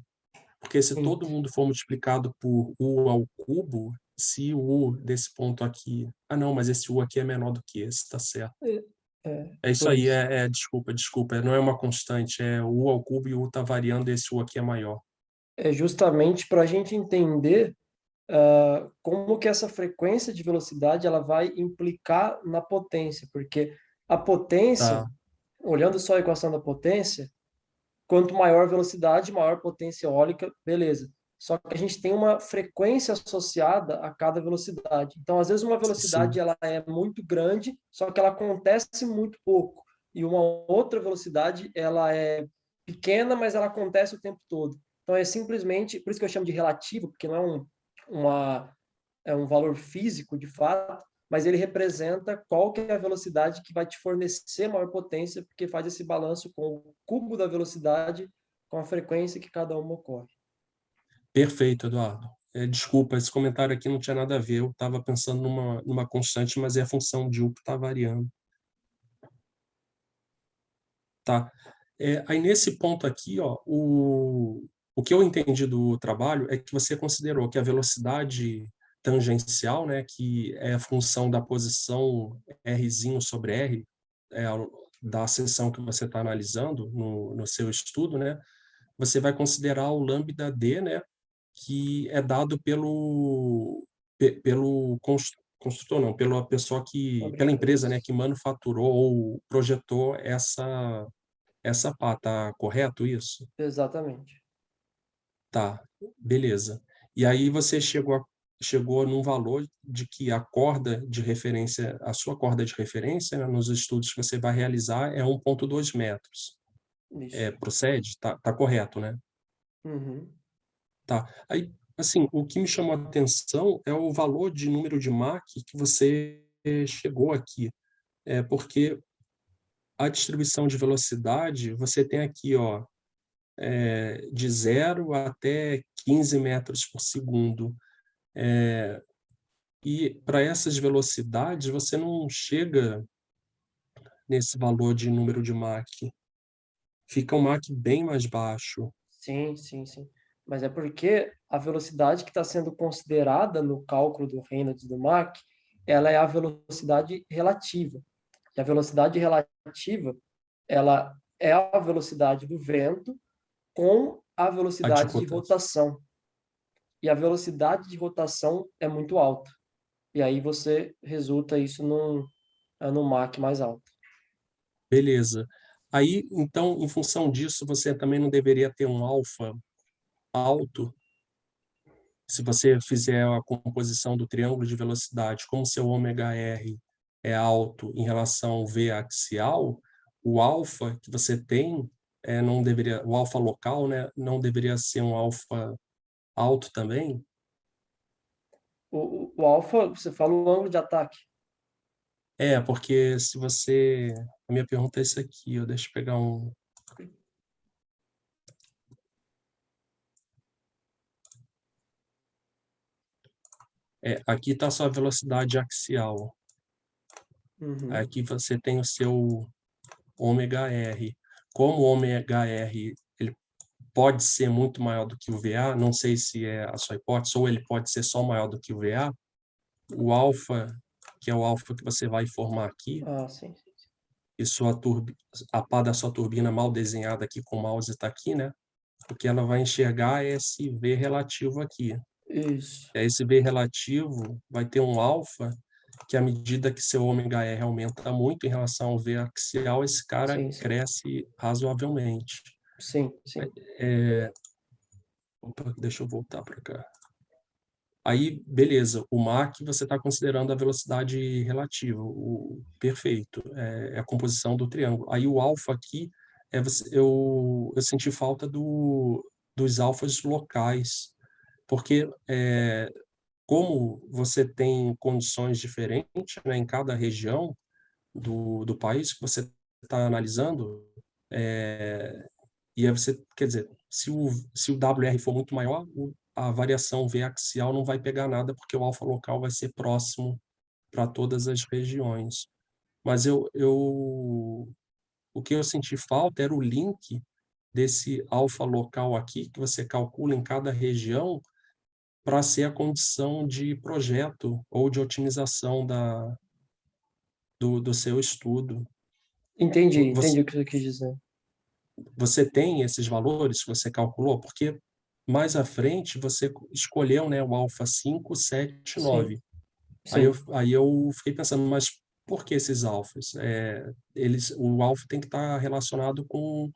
Porque se todo mundo for multiplicado por u ao cubo, se o u desse ponto aqui... Ah, não, mas esse u aqui é menor do que esse, tá certo. É isso aí, desculpa, não é uma constante, é u ao cubo e o u está variando e esse u aqui é maior. É justamente para a gente entender como que essa frequência de velocidade ela vai implicar na potência, porque a potência, Tá, olhando só a equação da potência, quanto maior a velocidade, maior potência eólica, beleza. Só que a gente tem uma frequência associada a cada velocidade. Então, às vezes, uma sim, velocidade ela é muito grande, só que ela acontece muito pouco. E uma outra velocidade ela é pequena, mas ela acontece o tempo todo. Então, é simplesmente, por isso que eu chamo de relativo, porque não é um valor físico, de fato, mas ele representa qual que é a velocidade que vai te fornecer maior potência, porque faz esse balanço com o cubo da velocidade com a frequência que cada uma ocorre. Perfeito, Eduardo. Desculpa, esse comentário aqui não tinha nada a ver. Eu estava pensando numa constante, mas é a função de U que está variando. Tá. Aí, nesse ponto aqui, ó, o que eu entendi do trabalho é que você considerou que a velocidade tangencial, né, que é a função da posição Rzinho sobre R, da seção que você está analisando no seu estudo, né, você vai considerar o lambda D, né, que é dado pelo construtor, não, pela pessoa pela empresa, né, que manufaturou ou projetou essa pá, tá correto isso? Exatamente. Tá, beleza. E aí você chegou num valor de que a corda de referência, a sua corda de referência, né, nos estudos que você vai realizar é 1,2 metros. Isso. Procede? Tá correto, né? Uhum. Tá. Aí, assim, o que me chamou a atenção é o valor de número de Mach que você chegou aqui. Porque a distribuição de velocidade, você tem aqui, ó, de 0 até 15 metros por segundo. E para essas velocidades, você não chega nesse valor de número de Mach. Fica um Mach bem mais baixo. Sim, sim, sim. Mas é porque a velocidade que está sendo considerada no cálculo do Reynolds e do Mach, ela é a velocidade relativa. E a velocidade relativa, ela é a velocidade do vento com a A de velocidade de rotação. rotação. E a velocidade de rotação é muito alta. E aí você resulta isso num Mach mais alto. Beleza. Aí, então, em função disso, você também não deveria ter um alfa alto. Se você fizer a composição do triângulo de velocidade, como seu ômega R é alto em relação ao V axial, o alfa que você tem não deveria, o alfa local, né, não deveria ser um alfa alto também? O alfa, você fala o ângulo de ataque. Porque se você... A minha pergunta é essa aqui, deixa eu pegar um... Aqui está a sua velocidade axial. Uhum. Aqui você tem o seu ômega R. Como o ômega R ele pode ser muito maior do que o VA, não sei se é a sua hipótese, ou ele pode ser só maior do que o VA, o alfa, que é o alfa que você vai formar aqui, Ah, sim, sim. e a pá da sua turbina mal desenhada aqui com o mouse está aqui, né? O que ela vai enxergar é esse V relativo aqui. Isso. E aí esse V relativo vai ter um alfa que à medida que seu ômega R aumenta muito em relação ao V axial, esse cara Sim, sim. cresce razoavelmente. Sim, sim. Opa, deixa eu voltar para cá. Aí, beleza, o Mach você está considerando a velocidade relativa, o perfeito, é a composição do triângulo. Aí o alfa aqui, eu senti falta dos alfas locais, porque como você tem condições diferentes, né, em cada região do país que você está analisando, e aí você, quer dizer, se o WR for muito maior, a variação V axial não vai pegar nada, porque o alfa local vai ser próximo para todas as regiões. Mas o que eu senti falta era o link desse alfa local aqui, que você calcula em cada região, para ser a condição de projeto ou de otimização do seu estudo. Entendi Você, o que você quis dizer. você tem esses valores que você calculou? Porque mais à frente você escolheu, né, o alfa 5, 7, Sim, 9. sim. Aí eu fiquei pensando, mas por que esses alfas? O alfa tem que estar relacionado com,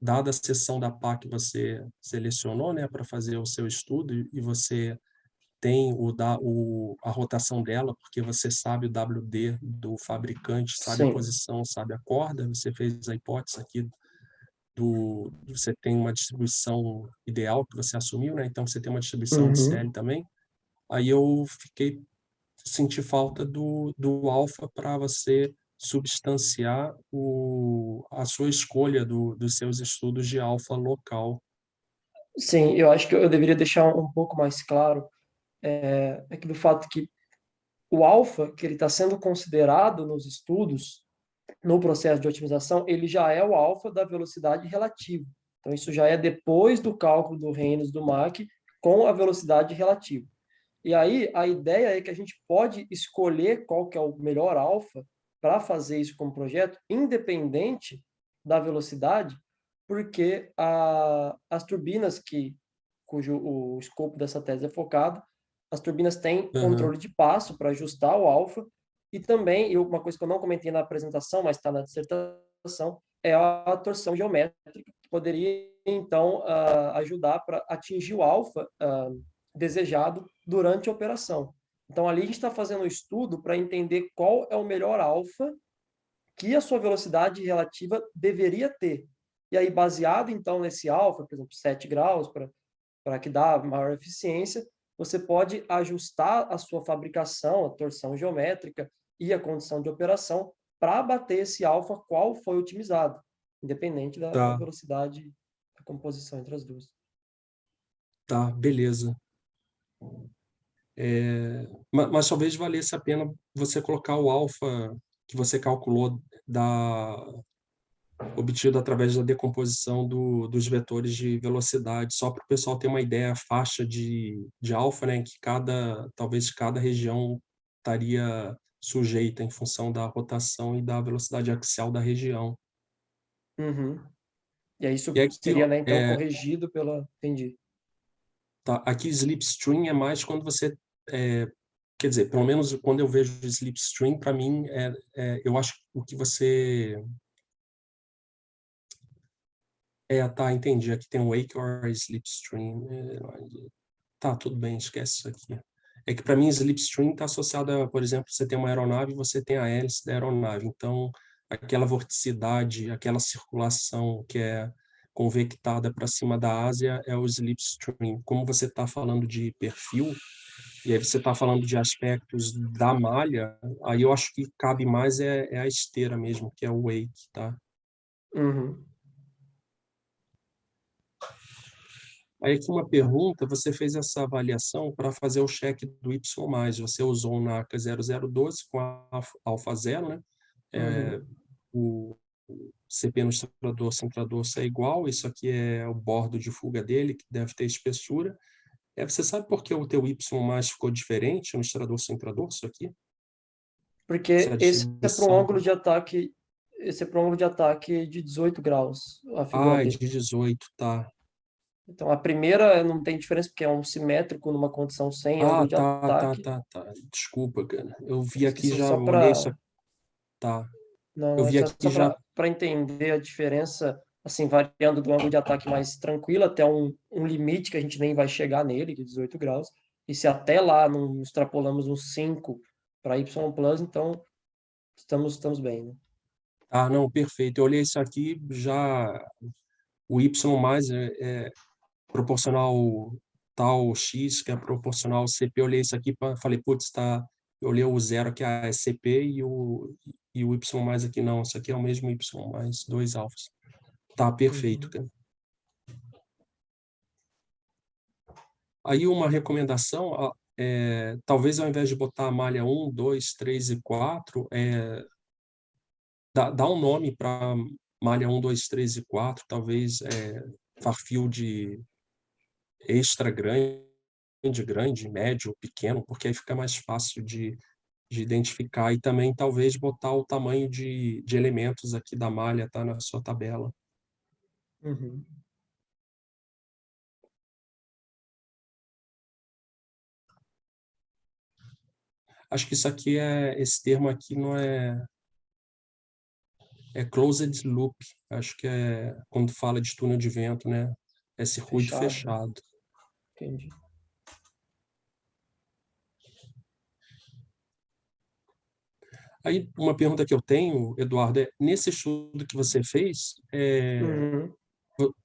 dada a seção da pá que você selecionou, né, para fazer o seu estudo, e você tem a rotação dela, porque você sabe o WD do fabricante, sabe a Sim. posição, sabe a corda, você fez a hipótese aqui você tem uma distribuição ideal que você assumiu, né? Então você tem uma distribuição de Uhum. CL também. Aí eu senti falta do alfa para você substanciar a sua escolha dos seus estudos de alfa local. Sim, eu acho que eu deveria deixar um pouco mais claro é que do fato que o alfa, que ele está sendo considerado nos estudos, no processo de otimização, ele já é o alfa da velocidade relativa. Então, isso já é depois do cálculo do Reynolds do Mach com a velocidade relativa. E aí, a ideia é que a gente pode escolher qual que é o melhor alfa para fazer isso como projeto, independente da velocidade, porque as turbinas cujo o escopo dessa tese é focado, as turbinas têm Aham. controle de passo para ajustar o alfa, e também, e uma coisa que eu não comentei na apresentação, mas está na dissertação, é a torção geométrica, que poderia, então, ajudar para atingir o alfa desejado durante a operação. Então, ali a gente está fazendo um estudo para entender qual é o melhor alfa que a sua velocidade relativa deveria ter. E aí, baseado, então, nesse alfa, por exemplo, 7 graus, para que dá maior eficiência, você pode ajustar a sua fabricação, a torção geométrica e a condição de operação para bater esse alfa qual foi otimizado, independente da Tá, velocidade da composição entre as duas. tá, beleza. Mas talvez valesse a pena você colocar o alfa que você calculou obtido através da decomposição dos vetores de velocidade, só para o pessoal ter uma ideia, a faixa de alfa, né, que talvez cada região estaria sujeita em função da rotação e da velocidade axial da região. Uhum. E aí E isso aqui, seria, ó, né, então, corrigido pela... Entendi. tá, aqui slipstream é mais quando você quer dizer, pelo menos quando eu vejo slipstream, para mim, eu acho que o que você... tá, entendi. Aqui tem um wake or slipstream. Tá, tudo bem, esquece isso aqui. É que para mim, slipstream está associada, por exemplo, você tem uma aeronave e você tem a hélice da aeronave. Então, aquela vorticidade, aquela circulação que é convectada para cima da asa é o slipstream. Como você está falando de perfil, e aí você está falando de aspectos da malha, aí eu acho que cabe mais a esteira mesmo, que é o wake, tá? Uhum. Aí aqui uma pergunta, você fez essa avaliação para fazer o cheque do Y+, você usou o NACA 0012 com a alfa 0, né? Uhum. O CP no estrador centrador é igual, isso aqui é o bordo de fuga dele, que deve ter espessura. Você sabe por que o teu Y+ ficou diferente no estrador centrador, isso aqui? Se a Porque distribuição... esse é para um ângulo de ataque de 18 graus, a figura Ah, é D. de 18, tá. Então, a primeira não tem diferença, porque é um simétrico numa condição sem Ah, ângulo de tá, tá, ataque. tá, tá. Desculpa, cara. Eu vi Isso aqui, é já só olhei isso para... aqui, tá. Eu Não, vi isso é aqui só já, para entender a diferença, assim, variando do ângulo de ataque mais tranquilo até um limite que a gente nem vai chegar nele, de 18 graus. E se até lá não extrapolamos uns 5 para Y+, então estamos bem, né? ah, não, perfeito. Eu olhei isso aqui, já o Y+ é proporcional tal X, que é proporcional ao CP. Eu olhei isso aqui, falei, putz, tá. Eu olhei o zero aqui, é CP, e o Y+ aqui não. Isso aqui é o mesmo Y+, dois alfas. Tá, perfeito, Uhum. cara. Aí uma recomendação, ó, talvez ao invés de botar a malha 1, 2, 3 e 4, dá um nome para malha 1, 2, 3 e 4, talvez Farfield extra grande, grande, médio, pequeno, porque aí fica mais fácil de identificar. E também talvez botar o tamanho de elementos aqui da malha, tá na sua tabela. Uhum. Acho que isso aqui esse termo aqui não é closed loop. Acho que é quando fala de túnel de vento, né? É circuito Fechado, né? fechado. Entendi. Aí, uma pergunta que eu tenho, Eduardo, nesse estudo que você fez, Uhum.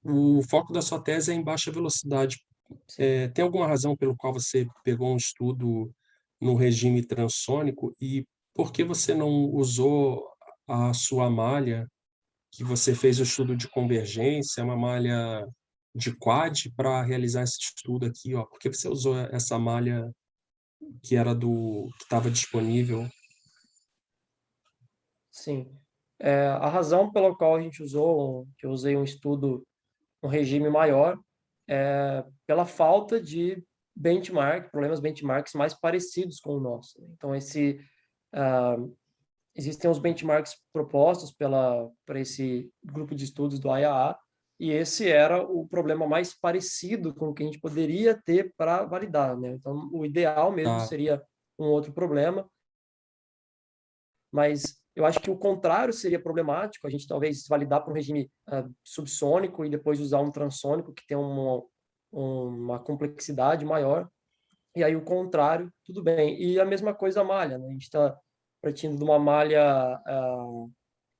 o foco da sua tese é em baixa velocidade. Sim. Tem alguma razão pelo qual você pegou um estudo no regime transônico e por que você não usou a sua malha, que você fez o estudo de convergência, uma malha de quad para realizar esse estudo aqui, ó? Por que você usou essa malha que estava disponível? Sim. A razão pela qual a gente que eu usei um estudo, um regime maior, é pela falta de problemas benchmarks mais parecidos com o nosso, né? Então, ah, existem os benchmarks propostos para esse grupo de estudos do IAA, e esse era o problema mais parecido com o que a gente poderia ter para validar, né? Então, o ideal mesmo Tá, seria um outro problema, mas eu acho que o contrário seria problemático, a gente talvez validar para um regime subsônico e depois usar um transônico que tem uma complexidade maior, e aí o contrário, tudo bem. E a mesma coisa a malha, né? A gente está partindo de uma malha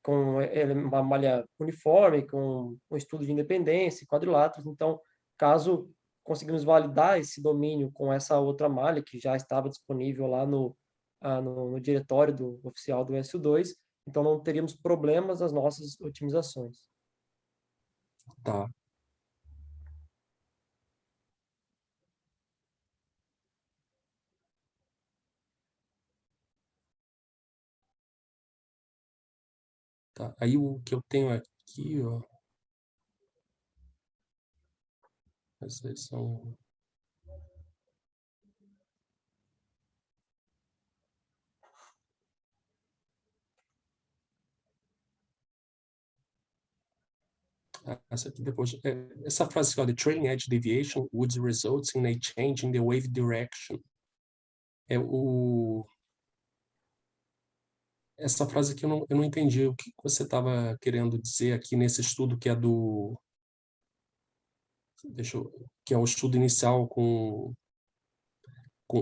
uma malha uniforme, com um estudo de independência, quadriláteros, então, caso conseguimos validar esse domínio com essa outra malha que já estava disponível lá no diretório oficial do SU2, então não teríamos problemas nas nossas otimizações. tá. Tá. Aí o que eu tenho aqui, ó, essas são... Essa aqui depois. Essa frase aqui, ó, the trailing edge deviation would result in a change in the wave direction. Essa frase aqui eu não entendi. O que você estava querendo dizer aqui nesse estudo que é que é o estudo inicial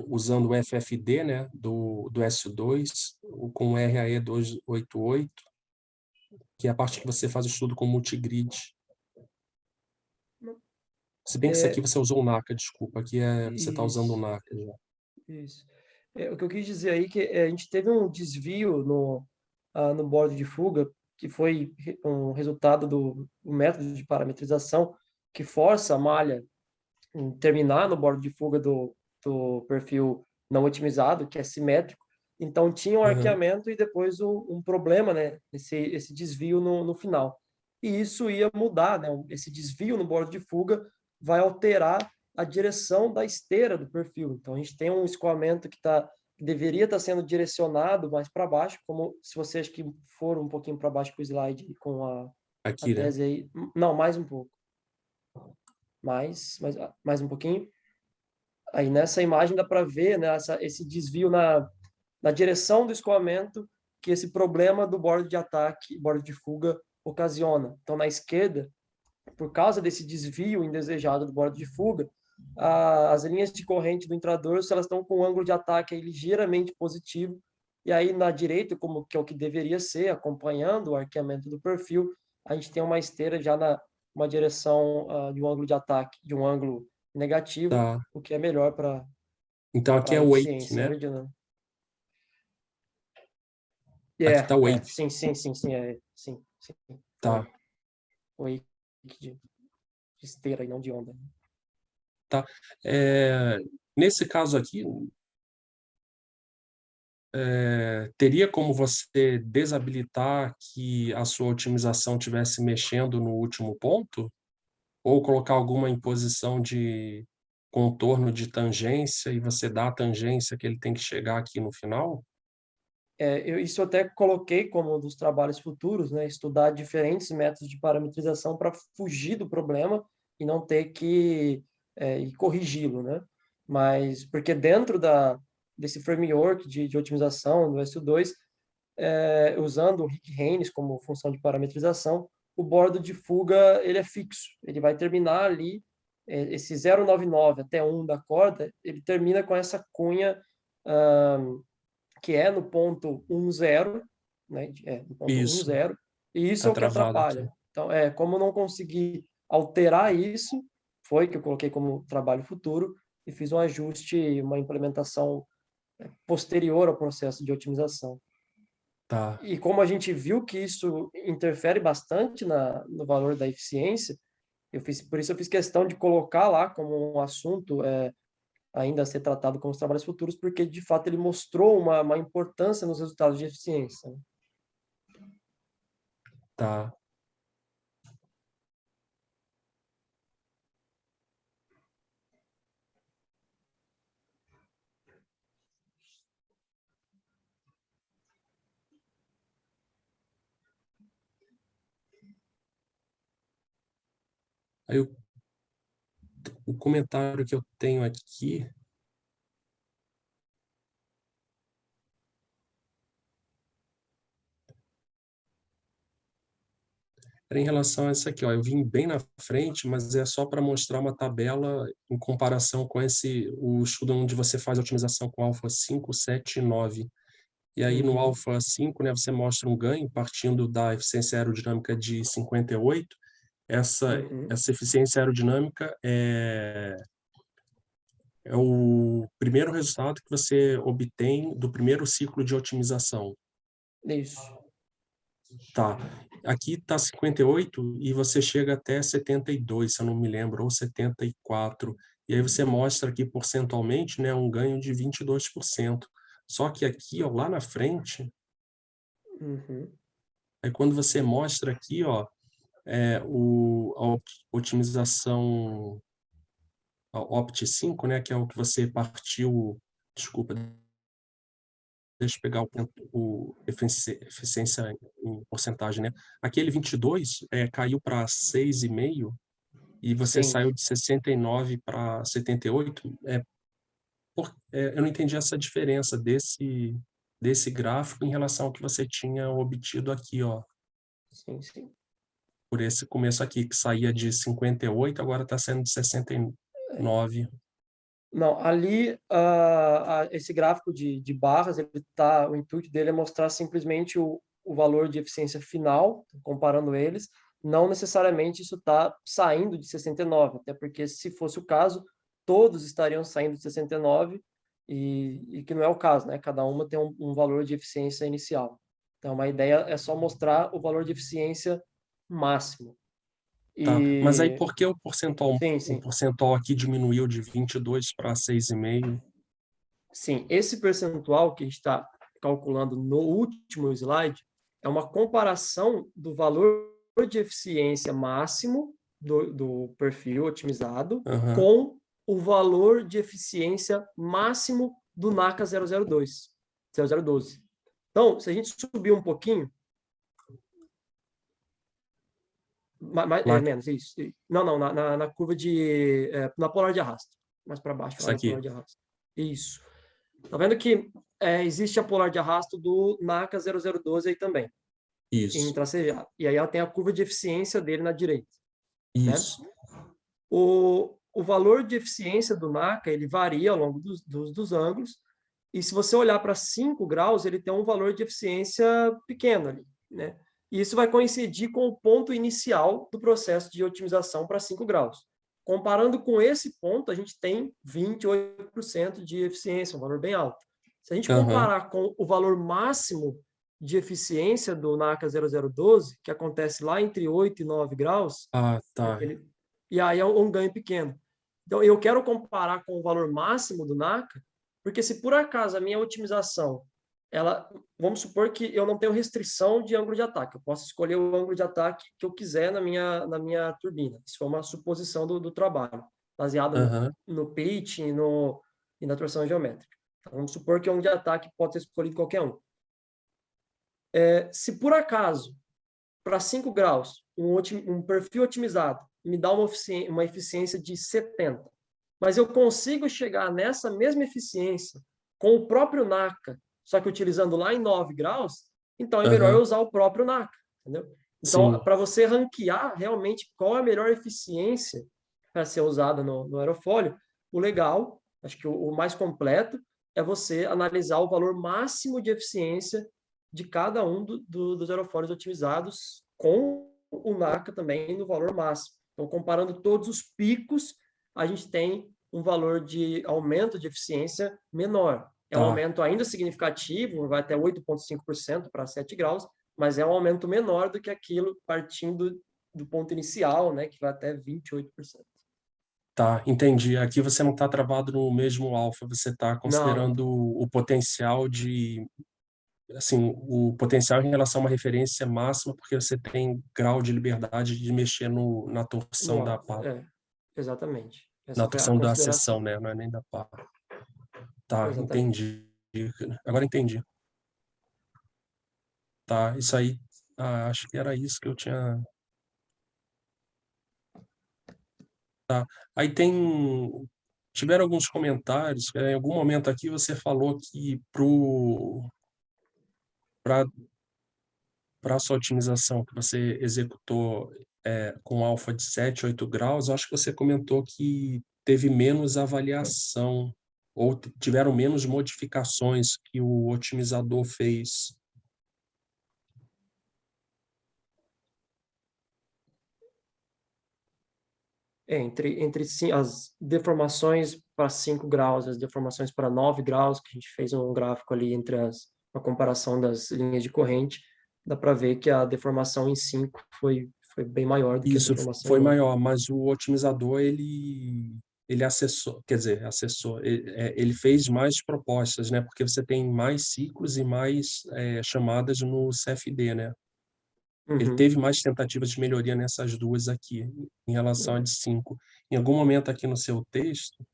usando o FFD, né, do SU2, com o RAE 288, que é a parte que você faz o estudo com multigrid. Se bem que isso aqui você usou o NACA, desculpa, aqui você está usando o Isso. NACA já. Isso. O que eu quis dizer aí é que a gente teve um desvio no bordo de fuga, que foi um resultado do método de parametrização que força a malha em terminar no bordo de fuga do perfil não otimizado, que é simétrico. Então, tinha um Uhum. arqueamento e depois um problema, né? Esse desvio no final. E isso ia mudar, né? Esse desvio no bordo de fuga vai alterar a direção da esteira do perfil. Então, a gente tem um escoamento que deveria estar sendo direcionado mais para baixo, como se você acha que for um pouquinho para baixo com o slide com a Aqui, né? tese aí. Não, mais um pouco. Mais um pouquinho. Aí nessa imagem dá para ver, né, esse desvio na direção do escoamento que esse problema do bordo de ataque, bordo de fuga, ocasiona. Então, na esquerda, por causa desse desvio indesejado do bordo de fuga, as linhas de corrente do intradorso elas estão com um ângulo de ataque aí ligeiramente positivo, e aí na direita, como que é o que deveria ser, acompanhando o arqueamento do perfil, a gente tem uma esteira já uma direção de um ângulo de ataque, de um ângulo negativo, Tá. o que é melhor para Então aqui a é wake, eficiência né? aerodinâmica. Aqui tá wake. Sim, sim. Tá. Wake de esteira e não de onda. Tá. Nesse caso aqui, teria como você desabilitar que a sua otimização estivesse mexendo no último ponto? Ou colocar alguma imposição de contorno de tangência e você dá a tangência que ele tem que chegar aqui no final? Isso eu até coloquei como um dos trabalhos futuros, né? Estudar diferentes métodos de parametrização para fugir do problema e não ter que ir corrigi-lo, né? Mas porque dentro desse framework de otimização do SU2, usando o Rick Haynes como função de parametrização, o bordo de fuga ele é fixo, ele vai terminar ali, esse 0,99 até 1 da corda, ele termina com essa cunha que é no ponto 10, né? No ponto Isso, 10, e isso tá é o que travado aqui. atrapalha. Então, como não conseguir alterar isso, foi que eu coloquei como trabalho futuro e fiz um ajuste, uma implementação posterior ao processo de otimização. Tá. E como a gente viu que isso interfere bastante no valor da eficiência, Por isso eu fiz questão de colocar lá como um assunto ainda a ser tratado como os trabalhos futuros, porque de fato ele mostrou uma importância nos resultados de eficiência, né? Tá. Aí o comentário que eu tenho aqui era em relação a isso aqui, ó. Eu vim bem na frente, mas é só para mostrar uma tabela em comparação com o estudo onde você faz a otimização com alfa 5, 7 e 9. E aí no alfa 5, né, você mostra um ganho partindo da eficiência aerodinâmica de 58. Essa eficiência aerodinâmica é o primeiro resultado que você obtém do primeiro ciclo de otimização. Isso. Tá. Aqui está 58 e você chega até 72, se eu não me lembro, ou 74. E aí você mostra aqui percentualmente, né, um ganho de 22%. Só que aqui, ó, lá na frente, aí quando você mostra aqui, ó, a otimização a Opt 5, né, que é o que você partiu, desculpa, deixa eu pegar o eficiência em porcentagem, né? Aquele 22 caiu para 6,5 e você Sim. saiu de 69 para 78. Eu não entendi essa diferença desse gráfico em relação ao que você tinha obtido aqui, ó. Sim, sim. Por esse começo aqui, que saía de 58, agora está sendo de 69. Não, ali esse gráfico de barras, o intuito dele é mostrar simplesmente o valor de eficiência final, comparando eles, não necessariamente isso está saindo de 69, até porque se fosse o caso, todos estariam saindo de 69 e que não é o caso, né? Cada uma tem um valor de eficiência inicial. Então, a ideia é só mostrar o valor de eficiência máximo. Tá, mas aí E por que o percentual, sim, o sim. percentual aqui diminuiu de 22 para 6,5? Sim, esse percentual que a gente está calculando no último slide é uma comparação do valor de eficiência máximo do perfil otimizado Aham. com o valor de eficiência máximo do NACA 002, 0012. Então, se a gente subir um pouquinho, Lá, menos, isso. Não, na curva na polar de arrasto, mais para baixo, isso lá na aqui. polar de arrasto. Isso. Tá vendo que existe a polar de arrasto do NACA 0012 aí também, em Isso, tracejado. E aí ela tem a curva de eficiência dele na direita, né? isso. O valor de eficiência do NACA, ele varia ao longo dos ângulos, e se você olhar para 5 graus, ele tem um valor de eficiência pequeno ali, né? E isso vai coincidir com o ponto inicial do processo de otimização para 5 graus. Comparando com esse ponto, a gente tem 28% de eficiência, um valor bem alto. Se a gente Aham. comparar com o valor máximo de eficiência do NACA 0012, que acontece lá entre 8 e 9 graus, Ah, tá. e aí é um ganho pequeno. Então, eu quero comparar com o valor máximo do NACA, porque se por acaso a minha otimização, vamos supor que eu não tenho restrição de ângulo de ataque, eu posso escolher o ângulo de ataque que eu quiser na minha turbina. Isso foi uma suposição do trabalho, baseada Aham. no pitch e na torção geométrica. Então, vamos supor que o ângulo de ataque pode ser escolhido qualquer um. Se por acaso, para 5 graus, um perfil otimizado me dá uma eficiência de 70, mas eu consigo chegar nessa mesma eficiência com o próprio NACA, só que utilizando lá em 9 graus, então é melhor eu Aham. usar o próprio NACA, entendeu? Então, Sim. para você ranquear realmente qual é a melhor eficiência para ser usada no aerofólio, o legal, acho que o mais completo, é você analisar o valor máximo de eficiência de cada um dos aerofólios otimizados com o NACA também no valor máximo. Então, comparando todos os picos, a gente tem um valor de aumento de eficiência menor. É um Tá. aumento ainda significativo, vai até 8,5% para 7 graus, mas é um aumento menor do que aquilo partindo do ponto inicial, né, que vai até 28%. Tá, entendi. Aqui você não está travado no mesmo alfa, você está Não, considerando o potencial de, assim, o potencial em relação a uma referência máxima, porque você tem grau de liberdade de mexer na torção da pá, exatamente. na Essa foi a torção da seção, consideração. né? Não é nem da pá. Tá, Exatamente. entendi. Agora entendi. Tá, isso aí. Acho que era isso que eu tinha. Aí tiveram alguns comentários. Em algum momento aqui você falou que para a sua otimização que você executou com alfa de 7, 8 graus, eu acho que você comentou que teve menos avaliação ou tiveram menos modificações que o otimizador fez. Entre as deformações para 5 graus, as deformações para 9 graus, que a gente fez um gráfico ali entre a comparação das linhas de corrente, dá para ver que a deformação em 5 foi bem maior do que a Isso deformação foi em 9. maior, mas o otimizador, ele acessou, quer dizer, ele fez mais propostas, né? Porque você tem mais ciclos e mais chamadas no CFD, né? Ele Uhum. teve mais tentativas de melhoria nessas duas aqui, em relação a de 5. Em algum momento aqui no seu texto,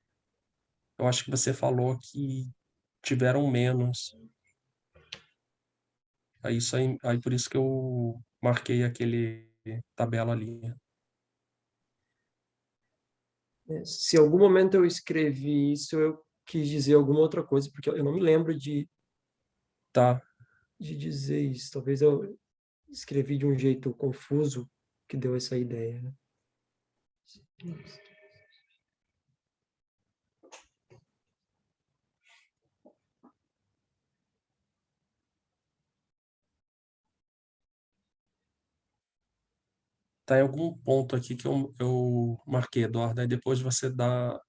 eu acho que você falou que tiveram menos. Aí por isso que eu marquei aquele tabela ali. Se em algum momento eu escrevi isso, eu quis dizer alguma outra coisa, porque eu não me lembro Tá, de dizer isso. Talvez eu escrevi de um jeito confuso que deu essa ideia, né? tá em algum ponto aqui que eu marquei, Eduardo, aí depois você dá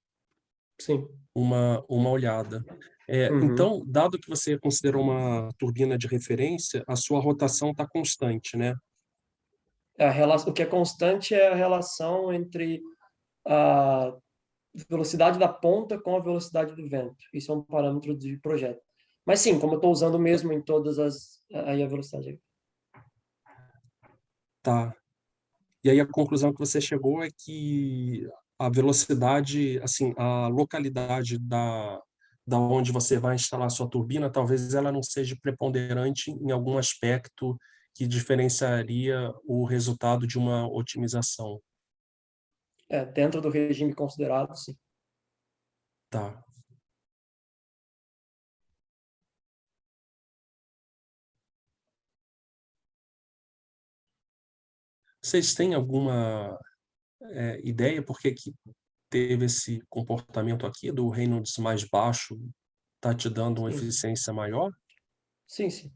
Sim. uma olhada. Uhum. Então, dado que você considerou uma turbina de referência, a sua rotação está constante, né? O que é constante é a relação entre a velocidade da ponta com a velocidade do vento. Isso é um parâmetro de projeto. Mas sim, como eu estou usando mesmo em todas aí a velocidade. Tá. E aí a conclusão que você chegou é que a velocidade, assim, a localidade da onde você vai instalar a sua turbina, talvez ela não seja preponderante em algum aspecto que diferenciaria o resultado de uma otimização. Dentro do regime considerado, sim. Tá. Vocês têm alguma ideia por que teve esse comportamento aqui do Reynolds mais baixo, tá te dando uma Sim, eficiência maior? sim. Sim.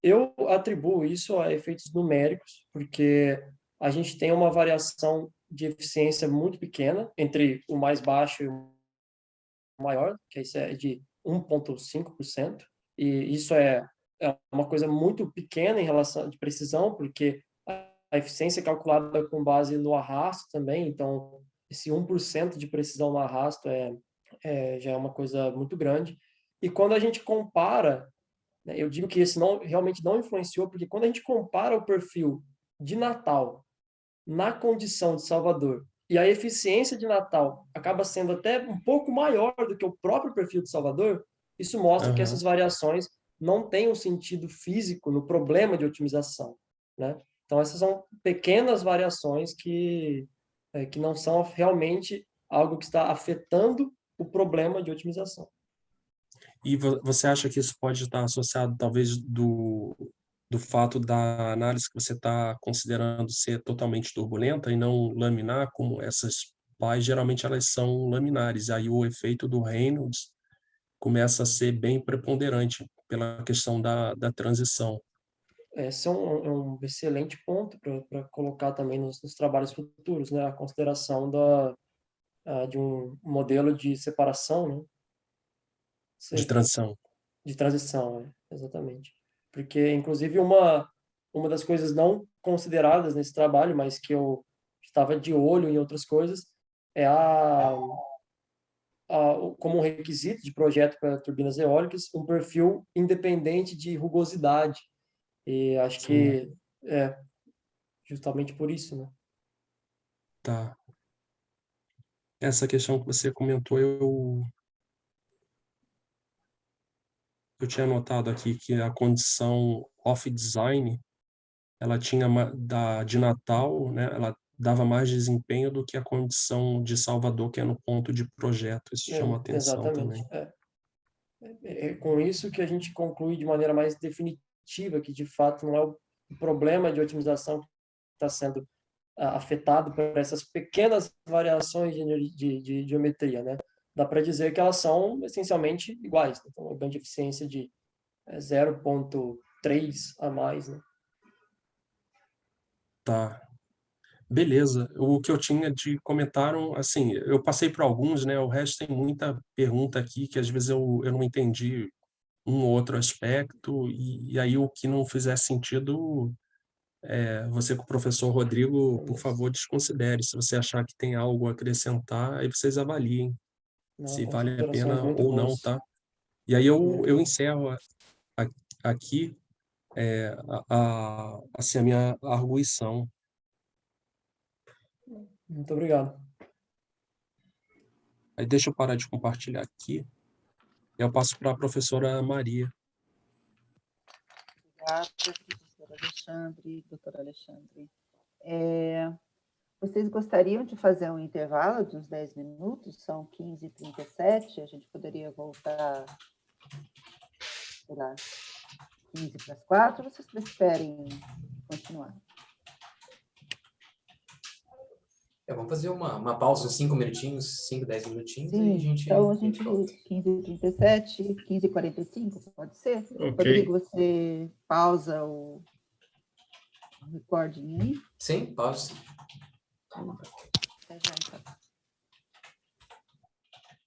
Eu atribuo isso a efeitos numéricos, porque a gente tem uma variação de eficiência muito pequena entre o mais baixo e o maior, que isso é de 1,5%, e isso é uma coisa muito pequena em relação de precisão, porque a eficiência é calculada com base no arrasto também, então esse 1% de precisão no arrasto já é uma coisa muito grande. E quando a gente compara, né, eu digo que esse realmente não influenciou, porque quando a gente compara o perfil de Natal na condição de Salvador e a eficiência de Natal acaba sendo até um pouco maior do que o próprio perfil de Salvador, isso mostra que Aham. essas variações não têm um sentido físico no problema de otimização, né? Então, essas são pequenas variações que não são realmente algo que está afetando o problema de otimização. E você acha que isso pode estar associado, talvez, do fato da análise que você está considerando ser totalmente turbulenta e não laminar, como essas pás, geralmente elas são laminares, aí o efeito do Reynolds começa a ser bem preponderante pela questão da transição. Esse é um excelente ponto para colocar também nos trabalhos futuros, né? A consideração de um modelo de separação, né? De Sim, transição. de transição, exatamente. Porque, inclusive, uma uma das coisas não consideradas nesse trabalho, mas que eu estava de olho em outras coisas, é como um requisito de projeto para turbinas eólicas, um perfil independente de rugosidade. E acho Sim. que é justamente por isso, né? Tá. Essa questão que você comentou, eu tinha anotado aqui que a condição off-design, ela tinha de Natal, né? Ela dava mais desempenho do que a condição de Salvador, que é no ponto de projeto. Isso chama atenção Exatamente. também. É com isso que a gente conclui de maneira mais definitiva que, de fato, não é o problema de otimização que está sendo afetado por essas pequenas variações de geometria, né? Dá para dizer que elas são essencialmente iguais, né? Então, uma ganho de eficiência de 0,3 a mais, né? Tá. Beleza. O que eu tinha de comentaram, assim, eu passei por alguns, né? O resto tem muita pergunta aqui que às vezes eu não entendi um ou outro aspecto, e aí o que não fizer sentido, você com o professor Rodrigo, por favor, desconsidere. Se você achar que tem algo a acrescentar, aí vocês avaliem Não, se vale a considerações pena muito ou não, boas. tá? E aí eu Muito encerro aqui assim, a minha arguição. Muito obrigado. Aí deixa eu parar de compartilhar aqui. E eu passo para a professora Maria. Obrigada, professor Alexandre, doutor Alexandre. Vocês gostariam de fazer um intervalo de uns 10 minutos? São 15h37, a gente poderia voltar, sei lá, 15 para as 4, ou vocês preferem continuar? Vamos fazer uma pausa, uns 5 minutinhos, 5, 10 minutinhos, aí a Sim, gente, então a a gente gente volta. 15h37, 15h45, pode ser? Ok. Rodrigo, você pausa o recording aí? Sim, pausa. Até já, então.